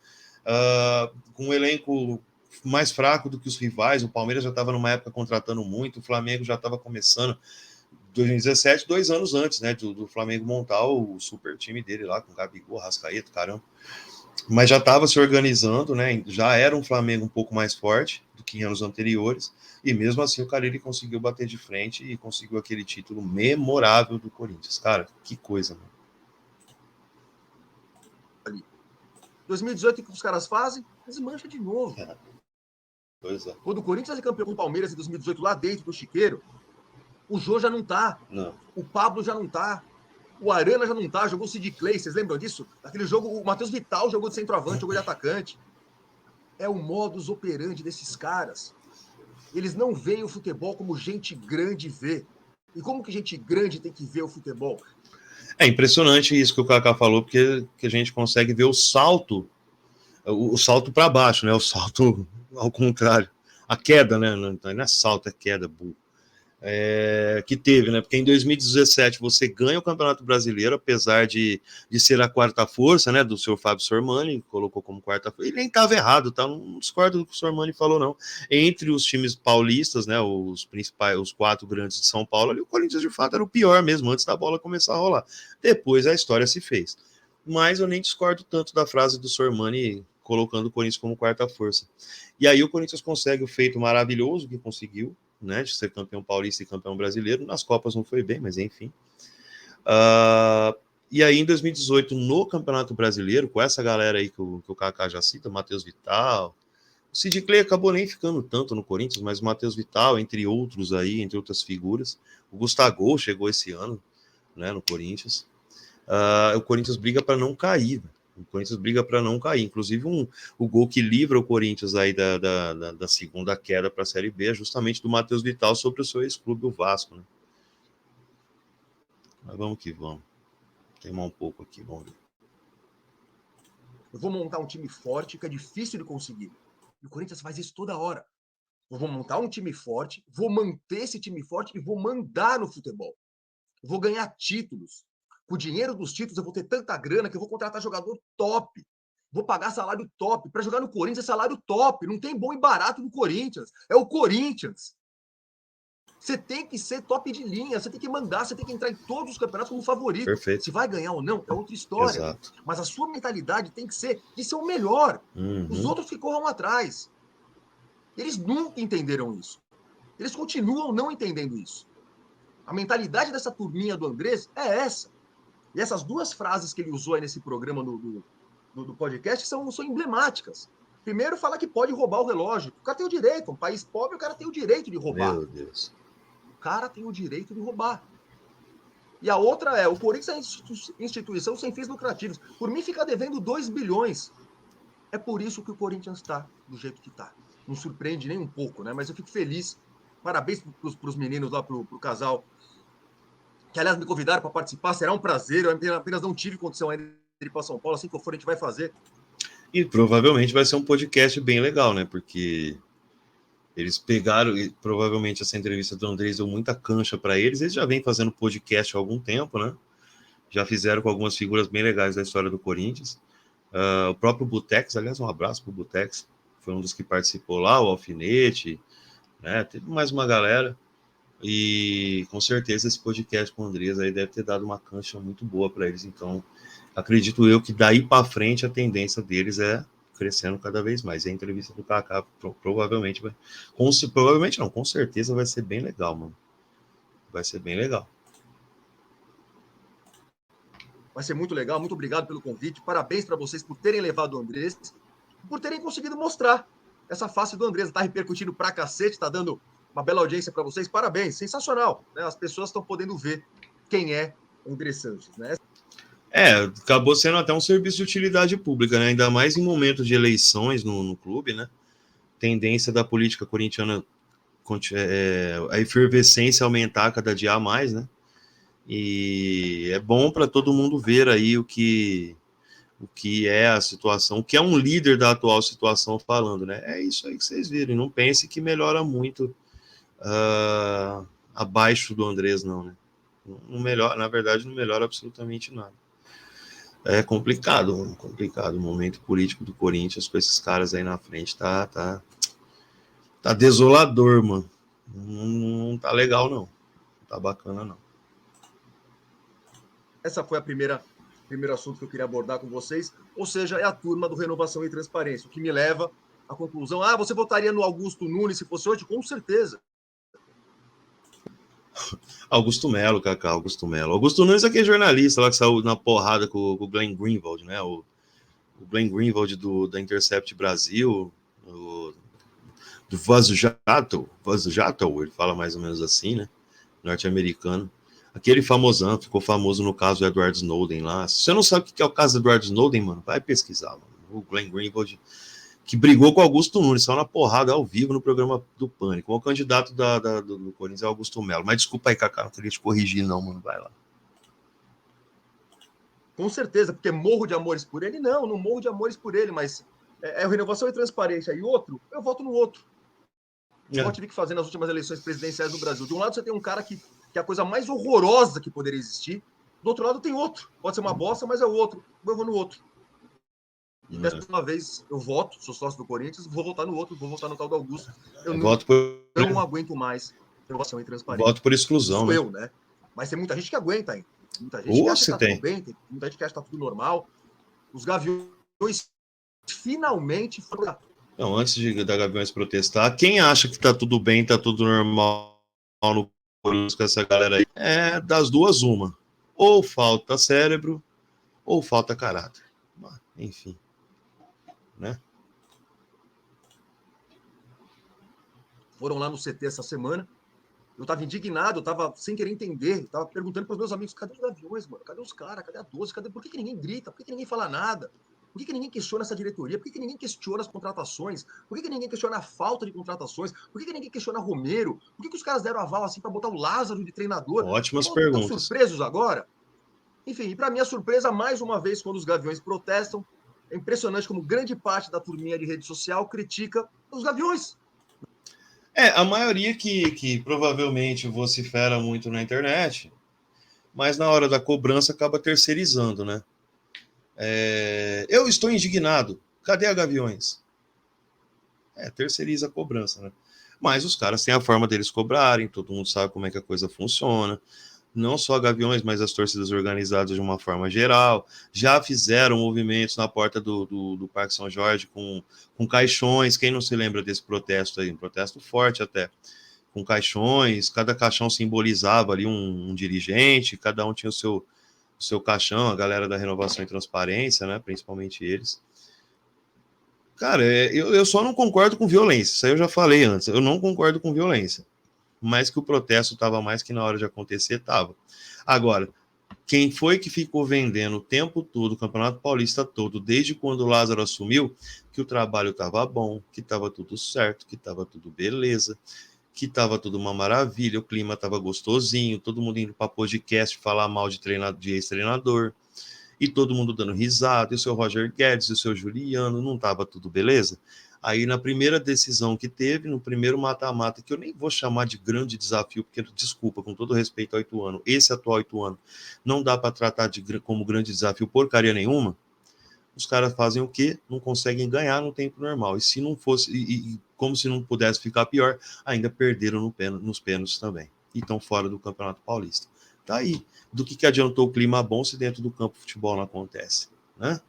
Speaker 1: com um elenco mais fraco do que os rivais. O Palmeiras já estava numa época contratando muito, o Flamengo já estava começando 2017, 2 anos antes, né, do Flamengo montar o super time dele lá, com Gabigol, Rascaeta, caramba. Mas já estava se organizando, né, já era um Flamengo um pouco mais forte do que em anos anteriores, e mesmo assim o Carille conseguiu bater de frente e conseguiu aquele título memorável do Corinthians. Cara, que coisa, mano.
Speaker 2: 2018, o que os caras fazem? Desmancha de novo.
Speaker 1: Pois é.
Speaker 2: Quando o Corinthians é campeão com o Palmeiras em 2018, lá dentro do Chiqueiro, o Jô já não tá.
Speaker 1: Não.
Speaker 2: O Pablo já não tá. O Arana já não tá. Jogou o Sid Clay, vocês lembram disso? Aquele jogo, o Matheus Vital jogou de centroavante, jogou de atacante. É o modus operandi desses caras. Eles não veem o futebol como gente grande vê. E como que gente grande tem que ver o futebol?
Speaker 1: É impressionante isso que o Kaká falou, porque que a gente consegue ver o salto para baixo, né? O salto ao contrário. A queda, né? Não é salto, é queda, burro. Que teve, né? Porque em 2017 você ganha o Campeonato Brasileiro, apesar de ser a quarta força, né? Do senhor Fábio Sormani, colocou como quarta força. Ele nem estava errado, tá? Não discordo do que o Sormani falou, não. Entre os times paulistas, né? Os principais, os 4 grandes de São Paulo, ali, o Corinthians de fato era o pior mesmo, antes da bola começar a rolar. Depois a história se fez. Mas eu nem discordo tanto da frase do Sormani colocando o Corinthians como quarta força. E aí o Corinthians consegue o feito maravilhoso que conseguiu, né, de ser campeão paulista e campeão brasileiro. Nas Copas não foi bem, mas enfim. E aí em 2018, no Campeonato Brasileiro, com essa galera aí que o Kaká já cita, Matheus Vital, o Sid Clay acabou nem ficando tanto no Corinthians, mas o Matheus Vital, entre outros aí, entre outras figuras. O Gustavo chegou esse ano, né, no Corinthians. O Corinthians briga para não cair. O Corinthians briga para não cair. Inclusive, o gol que livra o Corinthians aí da segunda queda para a Série B é justamente do Matheus Vital sobre o seu ex-clube, o Vasco. Né? Mas vamos que vamos. Queimar um pouco aqui, vamos ver.
Speaker 2: Eu vou montar um time forte que é difícil de conseguir. E o Corinthians faz isso toda hora. Eu vou montar um time forte, vou manter esse time forte e vou mandar no futebol. Eu vou ganhar títulos. Com o dinheiro dos títulos, eu vou ter tanta grana que eu vou contratar jogador top. Vou pagar salário top. Para jogar no Corinthians é salário top. Não tem bom e barato no Corinthians. É o Corinthians. Você tem que ser top de linha, você tem que mandar, você tem que entrar em todos os campeonatos como favorito.
Speaker 1: Perfeito.
Speaker 2: Se vai ganhar ou não, é outra história.
Speaker 1: Exato.
Speaker 2: Mas a sua mentalidade tem que ser de ser o melhor. Os outros que corram atrás. Eles nunca entenderam isso. Eles continuam não entendendo isso. A mentalidade dessa turminha do Andrés é essa. E essas duas frases que ele usou aí nesse programa do podcast são emblemáticas. Primeiro, falar que pode roubar o relógio. O cara tem o direito. Um país pobre, o cara tem o direito de roubar.
Speaker 1: Meu Deus.
Speaker 2: O cara tem o direito de roubar. E a outra é, o Corinthians é instituição sem fins lucrativos. Por mim, fica devendo 2 bilhões. É por isso que o Corinthians está do jeito que está. Não surpreende nem um pouco, né? Mas eu fico feliz. Parabéns para os meninos lá, para o casal, que aliás me convidaram para participar. Será um prazer. Eu apenas não tive condição ainda de ir para São Paulo. Assim que eu for, a gente vai fazer.
Speaker 1: E provavelmente vai ser um podcast bem legal, né? Porque eles pegaram, e provavelmente essa entrevista do Andrés deu muita cancha para eles. Eles já vêm fazendo podcast há algum tempo, né? Já fizeram com algumas figuras bem legais da história do Corinthians. O próprio Butex, aliás, um abraço para o Butex, foi um dos que participou lá, o Alfinete, né? Teve mais uma galera. E com certeza esse podcast com o Andrés aí deve ter dado uma cancha muito boa para eles. Então, acredito eu que daí para frente a tendência deles é crescendo cada vez mais. E a entrevista do Kaká provavelmente vai. Provavelmente não, com certeza vai ser bem legal, mano. Vai ser bem legal.
Speaker 2: Vai ser muito legal. Muito obrigado pelo convite. Parabéns para vocês por terem levado o Andrés, por terem conseguido mostrar essa face do Andrés. Está repercutindo pra cacete, está dando uma bela audiência para vocês. Parabéns, sensacional. Né? As pessoas estão podendo ver quem é Andrés Sanches, né?
Speaker 1: Acabou sendo até um serviço de utilidade pública, né? Ainda mais em momentos de eleições no clube, né? Tendência da política corintiana, a efervescência aumentar cada dia a mais, né? E é bom para todo mundo ver aí o que é a situação, o que é um líder da atual situação falando, né? É isso aí que vocês viram. Não pense que melhora muito abaixo do Andrés, não, né? Não melhora, na verdade, não melhora absolutamente nada. É complicado o momento político do Corinthians com esses caras aí na frente. Tá desolador, mano. Não tá legal, não. Não tá bacana, não.
Speaker 2: Essa foi primeiro assunto que eu queria abordar com vocês, ou seja, é a turma do Renovação e Transparência, o que me leva à conclusão, você votaria no Augusto Nunes se fosse hoje? Com certeza.
Speaker 1: Augusto Melo, Kaká, Augusto Melo. Augusto Nunes é aquele jornalista lá que saiu na porrada com o Glenn Greenwald, né? O Glenn Greenwald da Intercept Brasil, do Vaso Jato, ele fala mais ou menos assim, né? Norte-americano. Aquele famosão, ficou famoso no caso do Edward Snowden lá. Se você não sabe o que é o caso do Edward Snowden, mano, vai pesquisar, mano. O Glenn Greenwald, que brigou com o Augusto Nunes, só na porrada ao vivo no programa do Pânico. O candidato do Corinthians é Augusto Melo. Mas desculpa aí, Kaká, não queria te corrigir, não, mano. Vai lá.
Speaker 2: Com certeza, porque morro de amores por ele? Não morro de amores por ele, mas é Renovação e Transparência. E outro, eu voto no outro. Igual eu tive que fazer nas últimas eleições presidenciais do Brasil. De um lado você tem um cara que é a coisa mais horrorosa que poderia existir. Do outro lado tem outro. Pode ser uma bosta, mas é o outro. Eu vou no outro. E dessa uma vez eu voto, sou sócio do Corinthians, vou votar no outro, vou votar no tal do Augusto. Eu não aguento mais Renovação e Transparência.
Speaker 1: Voto por exclusão,
Speaker 2: sou eu, né? Mas tem muita gente que aguenta ainda. Muita gente que acha que tá tudo bem, tem muita gente que acha que tá tudo normal. Os Gaviões finalmente foram.
Speaker 1: Não, antes da Gaviões protestar, quem acha que tá tudo bem, tá tudo normal no Corinthians com essa galera aí, é das duas uma. Ou falta cérebro, ou falta caráter. Enfim. Né?
Speaker 2: Foram lá no CT essa semana. Eu tava indignado, eu tava sem querer entender, tava perguntando para os meus amigos, cadê os Gaviões, mano? Cadê os caras? Cadê a 12? Por que ninguém grita? Por que ninguém fala nada? Por que ninguém questiona essa diretoria? Por que ninguém questiona as contratações? Por que ninguém questiona a falta de contratações? Por que ninguém questiona Romero? Por que os caras deram aval assim para botar o Lázaro de treinador?
Speaker 1: Ótimas perguntas.
Speaker 2: Estão surpresos agora? Enfim, e para minha surpresa, mais uma vez, quando os Gaviões protestam, é impressionante como grande parte da turminha de rede social critica os Gaviões.
Speaker 1: A maioria que provavelmente vocifera muito na internet, mas na hora da cobrança acaba terceirizando, né? Eu estou indignado. Cadê a Gaviões? Terceiriza a cobrança, né? Mas os caras têm a forma deles cobrarem, todo mundo sabe como é que a coisa funciona. Não só a Gaviões, mas as torcidas organizadas de uma forma geral, já fizeram movimentos na porta do Parque São Jorge com caixões. Quem não se lembra desse protesto aí? Um protesto forte até. Com caixões, cada caixão simbolizava ali um dirigente, cada um tinha o seu caixão, a galera da Renovação e Transparência, né? Principalmente eles. Cara, eu só não concordo com violência. Isso aí eu já falei antes. Eu não concordo com violência. Mas que o protesto estava mais que na hora de acontecer, estava. Agora, quem foi que ficou vendendo o tempo todo, o Campeonato Paulista todo, desde quando o Lázaro assumiu, que o trabalho estava bom, que estava tudo certo, que estava tudo beleza, que estava tudo uma maravilha, o clima estava gostosinho, todo mundo indo para podcast falar mal de treinador, de ex-treinador, e todo mundo dando risada, e o seu Roger Guedes, e o seu Juliano, não estava tudo beleza? Aí na primeira decisão que teve, no primeiro mata-mata, que eu nem vou chamar de grande desafio, porque, desculpa, com todo respeito ao Ituano, esse atual Ituano, não dá para tratar como grande desafio porcaria nenhuma, os caras fazem o quê? Não conseguem ganhar no tempo normal. E se não fosse, como se não pudesse ficar pior, ainda perderam nos pênaltis também. E estão fora do Campeonato Paulista. Tá aí. Do que adiantou o clima bom se dentro do campo de futebol não acontece? Né?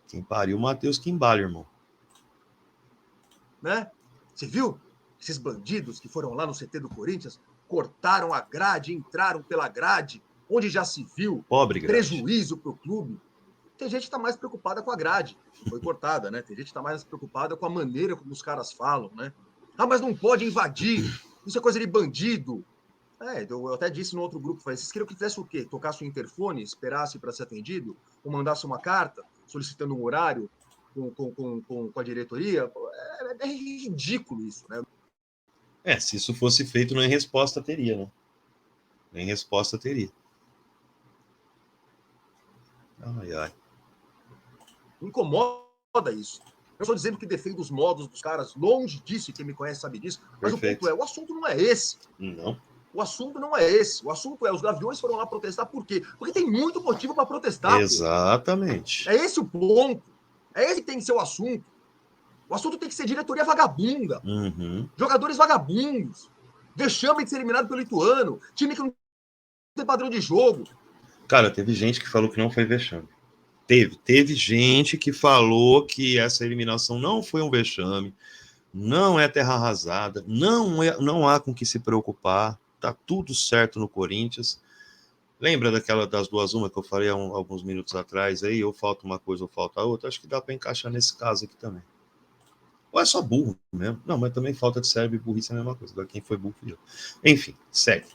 Speaker 1: Quem pariu, Matheus que embala, irmão.
Speaker 2: Né? Você viu? Esses bandidos que foram lá no CT do Corinthians, cortaram a grade, entraram pela grade, onde já se viu
Speaker 1: Pobre grade.
Speaker 2: Prejuízo para o clube. Tem gente que está mais preocupada com a grade, que foi cortada, né? Tem gente que está mais preocupada com a maneira como os caras falam, né? Ah, mas não pode invadir, isso é coisa de bandido. Eu até disse no outro grupo, falei, vocês queriam que fizesse o quê? Tocasse o interfone, esperasse para ser atendido, ou mandasse uma carta solicitando um horário com a diretoria? É ridículo isso, né?
Speaker 1: Se isso fosse feito, nem resposta teria, né? Nem resposta teria. Ai, ai.
Speaker 2: Incomoda isso. Eu estou dizendo que defendo os modos dos caras, longe disso, e quem me conhece sabe disso, mas Perfeito. O ponto é, o assunto não é esse.
Speaker 1: Não.
Speaker 2: O assunto não é esse. O assunto é, os Gaviões foram lá protestar por quê? Porque tem muito motivo para protestar.
Speaker 1: Exatamente.
Speaker 2: Pô. É esse o ponto. É esse que tem que ser o assunto. O assunto tem que ser diretoria vagabunda. Jogadores vagabundos. Vexame de ser eliminado pelo Ituano. Time que não tem padrão de jogo.
Speaker 1: Cara, teve gente que falou que não foi vexame. Teve gente que falou que essa eliminação não foi um vexame, não é terra arrasada, não há com que se preocupar, tá tudo certo no Corinthians. Lembra das duas uma que eu falei alguns minutos atrás aí, ou falta uma coisa ou falta outra? Acho que dá para encaixar nesse caso aqui também. Ou é só burro mesmo? Não, mas também falta de cérebro e burrice é a mesma coisa. Agora quem foi burro fui eu. Enfim, segue.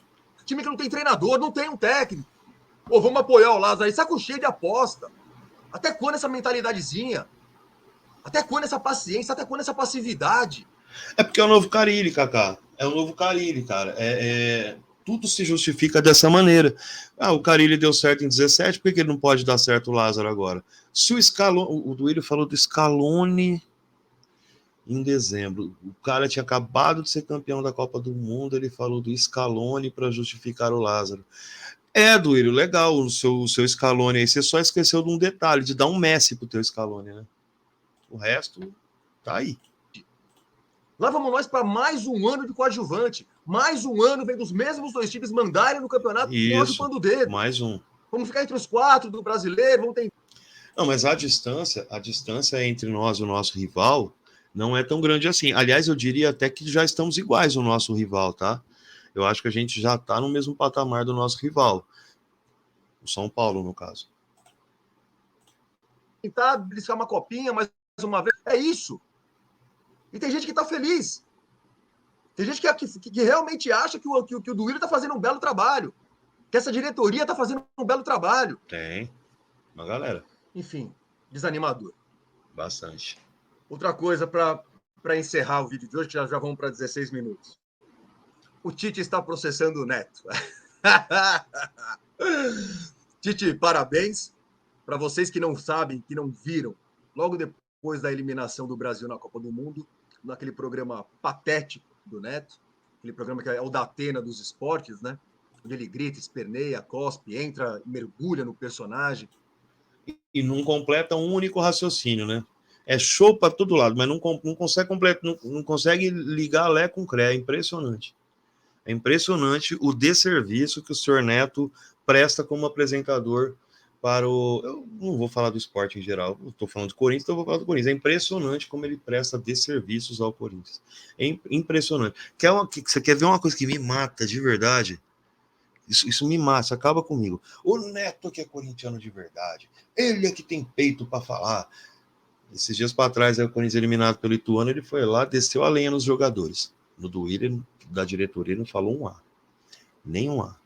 Speaker 2: Time que não tem treinador, não tem um técnico. Pô, vamos apoiar o Lázaro aí, saco cheio de aposta. Até quando essa mentalidadezinha? Até quando essa paciência? Até quando essa passividade?
Speaker 1: É porque é o novo Carille, Kaká. É o novo Carille, cara. Tudo se justifica dessa maneira. O Carille deu certo em 17, por que ele não pode dar certo o Lázaro agora? Se o Scaloni, o Duílio falou do Scaloni em dezembro. O cara tinha acabado de ser campeão da Copa do Mundo, ele falou do Scaloni para justificar o Lázaro. Duílio, legal o seu Scaloni aí. Você só esqueceu de um detalhe, de dar um Messi pro teu Scaloni, né? O resto tá aí.
Speaker 2: Lá vamos nós para mais um ano de coadjuvante. Mais um ano vem dos mesmos dois times mandarem no campeonato
Speaker 1: Isso,
Speaker 2: chupando o dedo.
Speaker 1: Mais um.
Speaker 2: Vamos ficar entre os 4 do brasileiro, vamos ter...
Speaker 1: Não, mas a distância entre nós e o nosso rival não é tão grande assim. Aliás, eu diria até que já estamos iguais ao nosso rival, tá? Eu acho que a gente já tá no mesmo patamar do nosso rival. O São Paulo, no caso.
Speaker 2: Tentar briscar uma copinha mais uma vez. É isso. E tem gente que tá feliz. Tem gente que realmente acha que o Duílio tá fazendo um belo trabalho. Que essa diretoria tá fazendo um belo trabalho.
Speaker 1: Tem. Uma galera.
Speaker 2: Enfim, desanimador.
Speaker 1: Bastante.
Speaker 2: Outra coisa para encerrar o vídeo de hoje, que já vamos para 16 minutos. O Tite está processando o Neto. Tite, parabéns. Para vocês que não sabem, que não viram, logo depois da eliminação do Brasil na Copa do Mundo, naquele programa patético do Neto, aquele programa que é o da Atena dos esportes, né? Onde ele grita, esperneia, cospe, entra, mergulha no personagem.
Speaker 1: E não completa um único raciocínio, né? É show para todo lado, mas não consegue não consegue ligar Lé com Cré. É impressionante. É impressionante o desserviço que o senhor Neto presta como apresentador para o... Eu não vou falar do esporte em geral, estou falando do Corinthians, então eu vou falar do Corinthians. É impressionante como ele presta desserviços ao Corinthians. É impressionante. Você quer ver uma coisa que me mata de verdade? Isso me mata, acaba comigo. O Neto que é corintiano de verdade, ele é que tem peito para falar. Esses dias para trás, o Corinthians eliminado pelo Ituano, ele foi lá, desceu a lenha nos jogadores. No Duílio, da diretoria, ele não falou um A. Nem um A.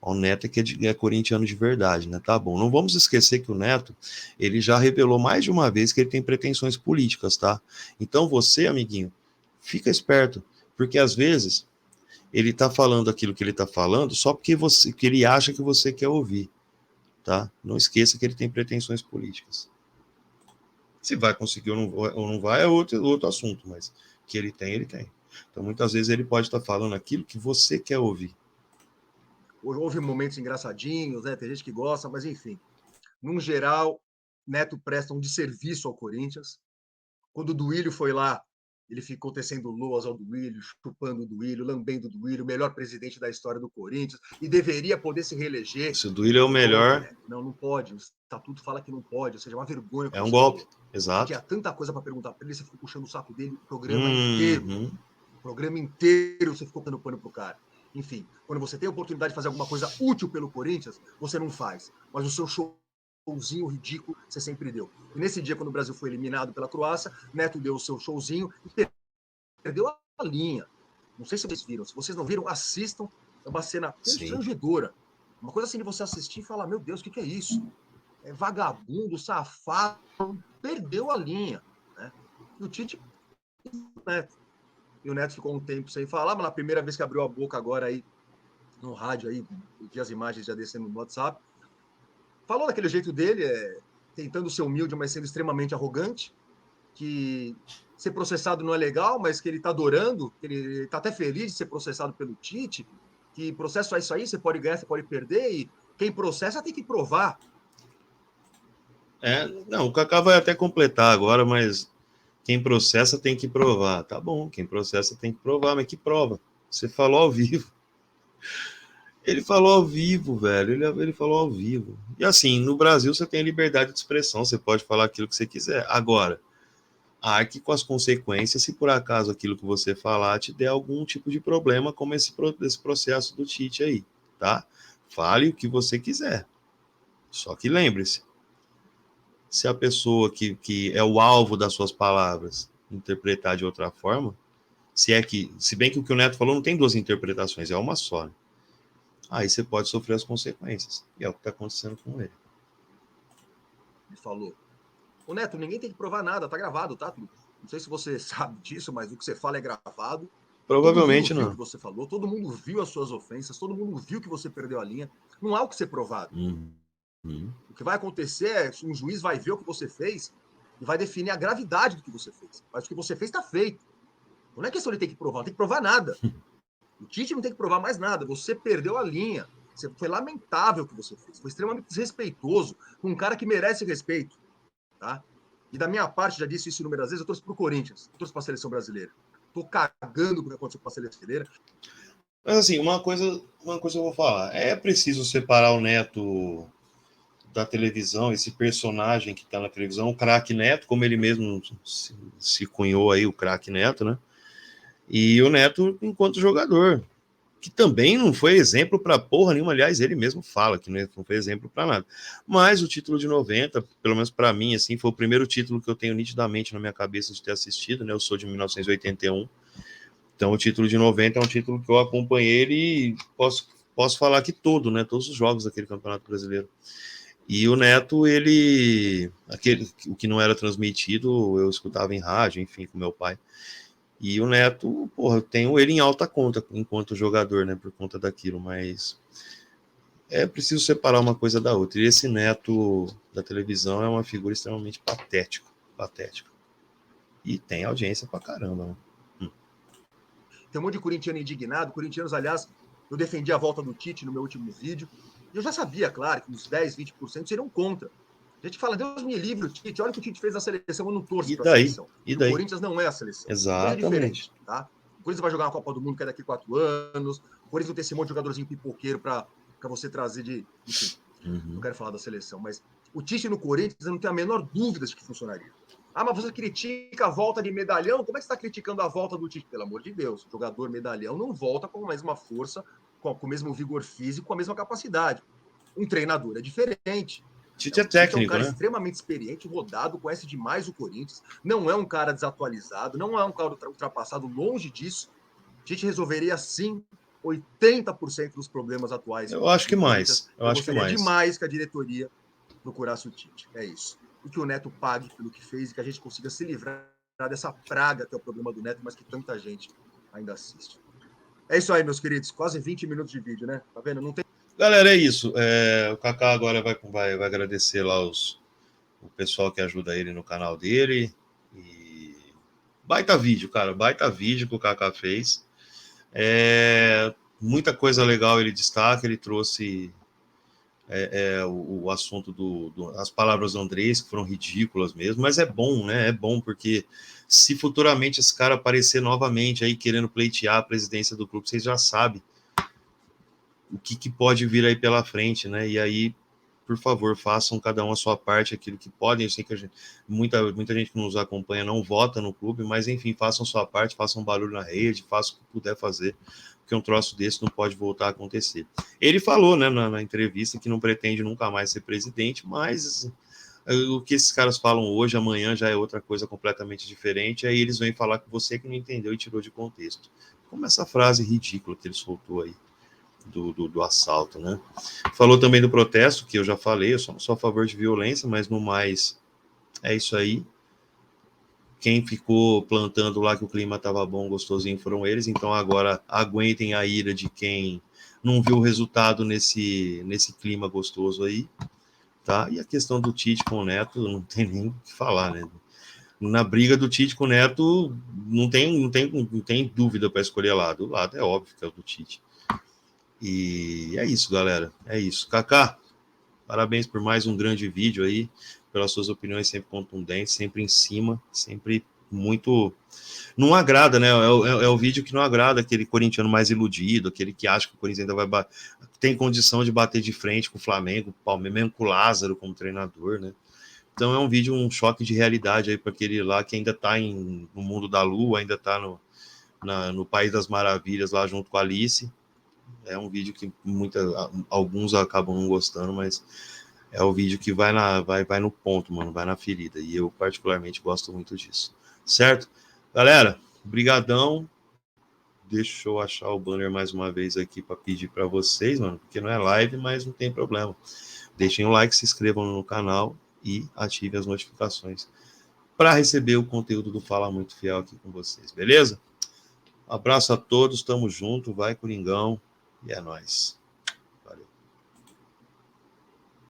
Speaker 1: O Neto é corintiano de verdade, né? Tá bom. Não vamos esquecer que o Neto, ele já revelou mais de uma vez que ele tem pretensões políticas, tá? Então você, amiguinho, fica esperto, porque às vezes ele tá falando aquilo que ele tá falando só porque que ele acha que você quer ouvir, tá? Não esqueça que ele tem pretensões políticas. Se vai conseguir ou não vai é outro assunto, mas que ele tem, ele tem. Então muitas vezes ele pode estar falando aquilo que você quer ouvir.
Speaker 2: Houve momentos engraçadinhos, né? Tem gente que gosta, mas enfim. Num geral, Neto presta um desserviço ao Corinthians. Quando o Duílio foi lá, ele ficou tecendo loas ao Duílio, chupando o Duílio, lambendo o Duílio, o melhor presidente da história do Corinthians, e deveria poder se reeleger.
Speaker 1: Se o Duílio é o melhor...
Speaker 2: Não, não pode. O estatuto fala que não pode, ou seja, é uma vergonha.
Speaker 1: É um golpe,
Speaker 2: falou.
Speaker 1: exato.
Speaker 2: Tinha tanta coisa para perguntar para ele, você ficou puxando o saco dele o programa inteiro. O programa inteiro você ficou dando pano pro cara. Enfim, quando você tem a oportunidade de fazer alguma coisa útil pelo Corinthians, você não faz. Mas o seu showzinho ridículo você sempre deu. E nesse dia, quando o Brasil foi eliminado pela Croácia, Neto deu o seu showzinho e perdeu a linha. Não sei se vocês viram. Se vocês não viram, assistam. É uma cena constrangedora. Uma coisa assim de você assistir e falar, meu Deus, o que é isso? É vagabundo, safado, perdeu a linha. Né? E o Tite, Neto. E o Neto ficou um tempo sem falar, mas na primeira vez que abriu a boca agora aí, no rádio aí, eu vi as imagens já descendo no WhatsApp, falou daquele jeito dele, tentando ser humilde, mas sendo extremamente arrogante, que ser processado não é legal, mas que ele está adorando, que ele está até feliz de ser processado pelo Tite, que processo é isso aí, você pode ganhar, você pode perder, e quem processa tem que provar.
Speaker 1: Não, o Kaká vai até completar agora, mas quem processa tem que provar. Tá bom, quem processa tem que provar, mas que prova? Você falou ao vivo. Ele falou ao vivo, velho. Ele falou ao vivo. E assim, no Brasil você tem liberdade de expressão, você pode falar aquilo que você quiser. Agora, arque com as consequências se por acaso aquilo que você falar te der algum tipo de problema, como esse processo do Tite aí, tá? Fale o que você quiser. Só que lembre-se, se a pessoa que é o alvo das suas palavras interpretar de outra forma, se bem que o que o Neto falou não tem duas interpretações, é uma só, né? Aí você pode sofrer as consequências. E é o que está acontecendo com ele.
Speaker 2: Ele falou. Ô Neto, ninguém tem que provar nada, tá gravado, tá, truco? Não sei se você sabe disso, mas o que você fala é gravado.
Speaker 1: Provavelmente
Speaker 2: todo mundo viu
Speaker 1: não.
Speaker 2: o que você falou, todo mundo viu as suas ofensas, todo mundo viu que você perdeu a linha. Não há o que ser provado. O que vai acontecer é que um juiz vai ver o que você fez e vai definir a gravidade do que você fez. Mas o que você fez está feito. Não é questão de ter que provar, não tem que provar nada. O Tite não tem que provar mais nada. Você perdeu a linha. Foi lamentável o que você fez. Foi extremamente desrespeitoso com um cara que merece respeito. Tá? E da minha parte, já disse isso inúmeras vezes, eu torço pro Corinthians, eu torço pra seleção brasileira. Tô cagando com o que aconteceu com a seleção brasileira.
Speaker 1: Mas assim, uma coisa eu vou falar. É preciso separar o Neto da televisão, esse personagem que está na televisão, o craque Neto, como ele mesmo se cunhou aí, o craque Neto, né? E o Neto enquanto jogador, que também não foi exemplo para porra nenhuma, aliás, ele mesmo fala que não foi exemplo para nada. Mas o título de 90, pelo menos para mim, assim, foi o primeiro título que eu tenho nitidamente na minha cabeça de ter assistido, né? Eu sou de 1981. Então o título de 90 é um título que eu acompanhei e posso falar que todo, né? Todos os jogos daquele Campeonato Brasileiro. E o Neto, o que não era transmitido, eu escutava em rádio, enfim, com meu pai. E o Neto, porra, eu tenho ele em alta conta enquanto jogador, né, por conta daquilo, mas é preciso separar uma coisa da outra. E esse Neto da televisão é uma figura extremamente patética. E tem audiência pra caramba, né?
Speaker 2: Tem um monte de corintiano indignado. Corintianos, aliás, eu defendi a volta do Tite no meu último vídeo. E eu já sabia, claro, que uns 10, 20% seriam contra. A gente fala, Deus me livre, o Tite, olha o que o Tite fez na seleção, eu não torço para a seleção.
Speaker 1: E daí?
Speaker 2: O Corinthians não é a seleção.
Speaker 1: Exatamente.
Speaker 2: Coisa diferente, tá? O Corinthians vai jogar uma Copa do Mundo que é daqui 4 anos. O Corinthians não tem esse monte de jogadorzinho pipoqueiro para você trazer de... Enfim, não quero falar da seleção, mas o Tite no Corinthians, eu não tenho a menor dúvida de que funcionaria. Ah, mas você critica a volta de medalhão? Como é que você está criticando a volta do Tite? Pelo amor de Deus, o jogador medalhão não volta com a mesma força, com o mesmo vigor físico, com a mesma capacidade. Um treinador é diferente.
Speaker 1: Tite é
Speaker 2: O Tite é um
Speaker 1: técnico,
Speaker 2: cara
Speaker 1: né?
Speaker 2: extremamente experiente, rodado, conhece demais o Corinthians, não é um cara desatualizado, não é um cara ultrapassado, longe disso. Tite resolveria, sim, 80% dos problemas atuais
Speaker 1: Eu acho que
Speaker 2: do Corinthians.
Speaker 1: mais. Eu
Speaker 2: Eu
Speaker 1: acho que
Speaker 2: gostaria
Speaker 1: mais.
Speaker 2: demais que a diretoria procurasse o Tite. É isso. E que o Neto pague pelo que fez e que a gente consiga se livrar dessa praga que é o problema do Neto, mas que tanta gente ainda assiste. É isso aí, meus queridos. Quase 20 minutos de vídeo, né? Tá vendo? Não tem.
Speaker 1: Galera, é isso. O Kaká agora vai agradecer lá o pessoal que ajuda ele no canal dele. E baita vídeo, cara. Baita vídeo que o Kaká fez. Muita coisa legal ele destaca. Ele trouxe o assunto as palavras do Andrés, que foram ridículas mesmo, mas é bom, né? É bom, porque se futuramente esse cara aparecer novamente aí querendo pleitear a presidência do clube, vocês já sabem o que pode vir aí pela frente, né? E aí, por favor, façam cada um a sua parte, aquilo que podem. Eu sei que muita gente que nos acompanha não vota no clube, mas enfim, façam sua parte, façam barulho na rede, façam o que puder fazer, porque um troço desse não pode voltar a acontecer. Ele falou, né, na entrevista, que não pretende nunca mais ser presidente, mas o que esses caras falam hoje, amanhã já é outra coisa completamente diferente, aí eles vêm falar com você que não entendeu e tirou de contexto. Como essa frase ridícula que ele soltou aí do assalto, né? Falou também do protesto, que eu já falei, eu sou a favor de violência, mas no mais é isso aí. Quem ficou plantando lá que o clima estava bom, gostosinho, foram eles, então agora aguentem a ira de quem não viu o resultado nesse clima gostoso aí, tá? E a questão do Tite com o Neto, não tem nem o que falar, né? Na briga do Tite com o Neto, não tem dúvida para escolher lado. O lado é óbvio que é o do Tite. E é isso, galera. É isso. Kaká, parabéns por mais um grande vídeo aí, pelas suas opiniões sempre contundentes, sempre em cima, sempre muito. Não agrada, né? É o vídeo que não agrada aquele corintiano mais iludido, aquele que acha que o Corinthians ainda tem condição de bater de frente com o Flamengo, o Palmeiras, mesmo com o Lázaro como treinador, né? Então é um vídeo, um choque de realidade aí para aquele lá que ainda está no mundo da lua, ainda está no País das Maravilhas lá junto com a Alice. É um vídeo que alguns acabam não gostando, mas é o vídeo que vai no ponto, mano, vai na ferida. E eu particularmente gosto muito disso. Certo? Galera, brigadão. Deixa eu achar o banner mais uma vez aqui para pedir para vocês, mano, porque não é live, mas não tem problema. Deixem o like, se inscrevam no canal e ativem as notificações para receber o conteúdo do Fala Muito Fiel aqui com vocês, beleza? Um abraço a todos, tamo junto, vai Coringão e é nóis.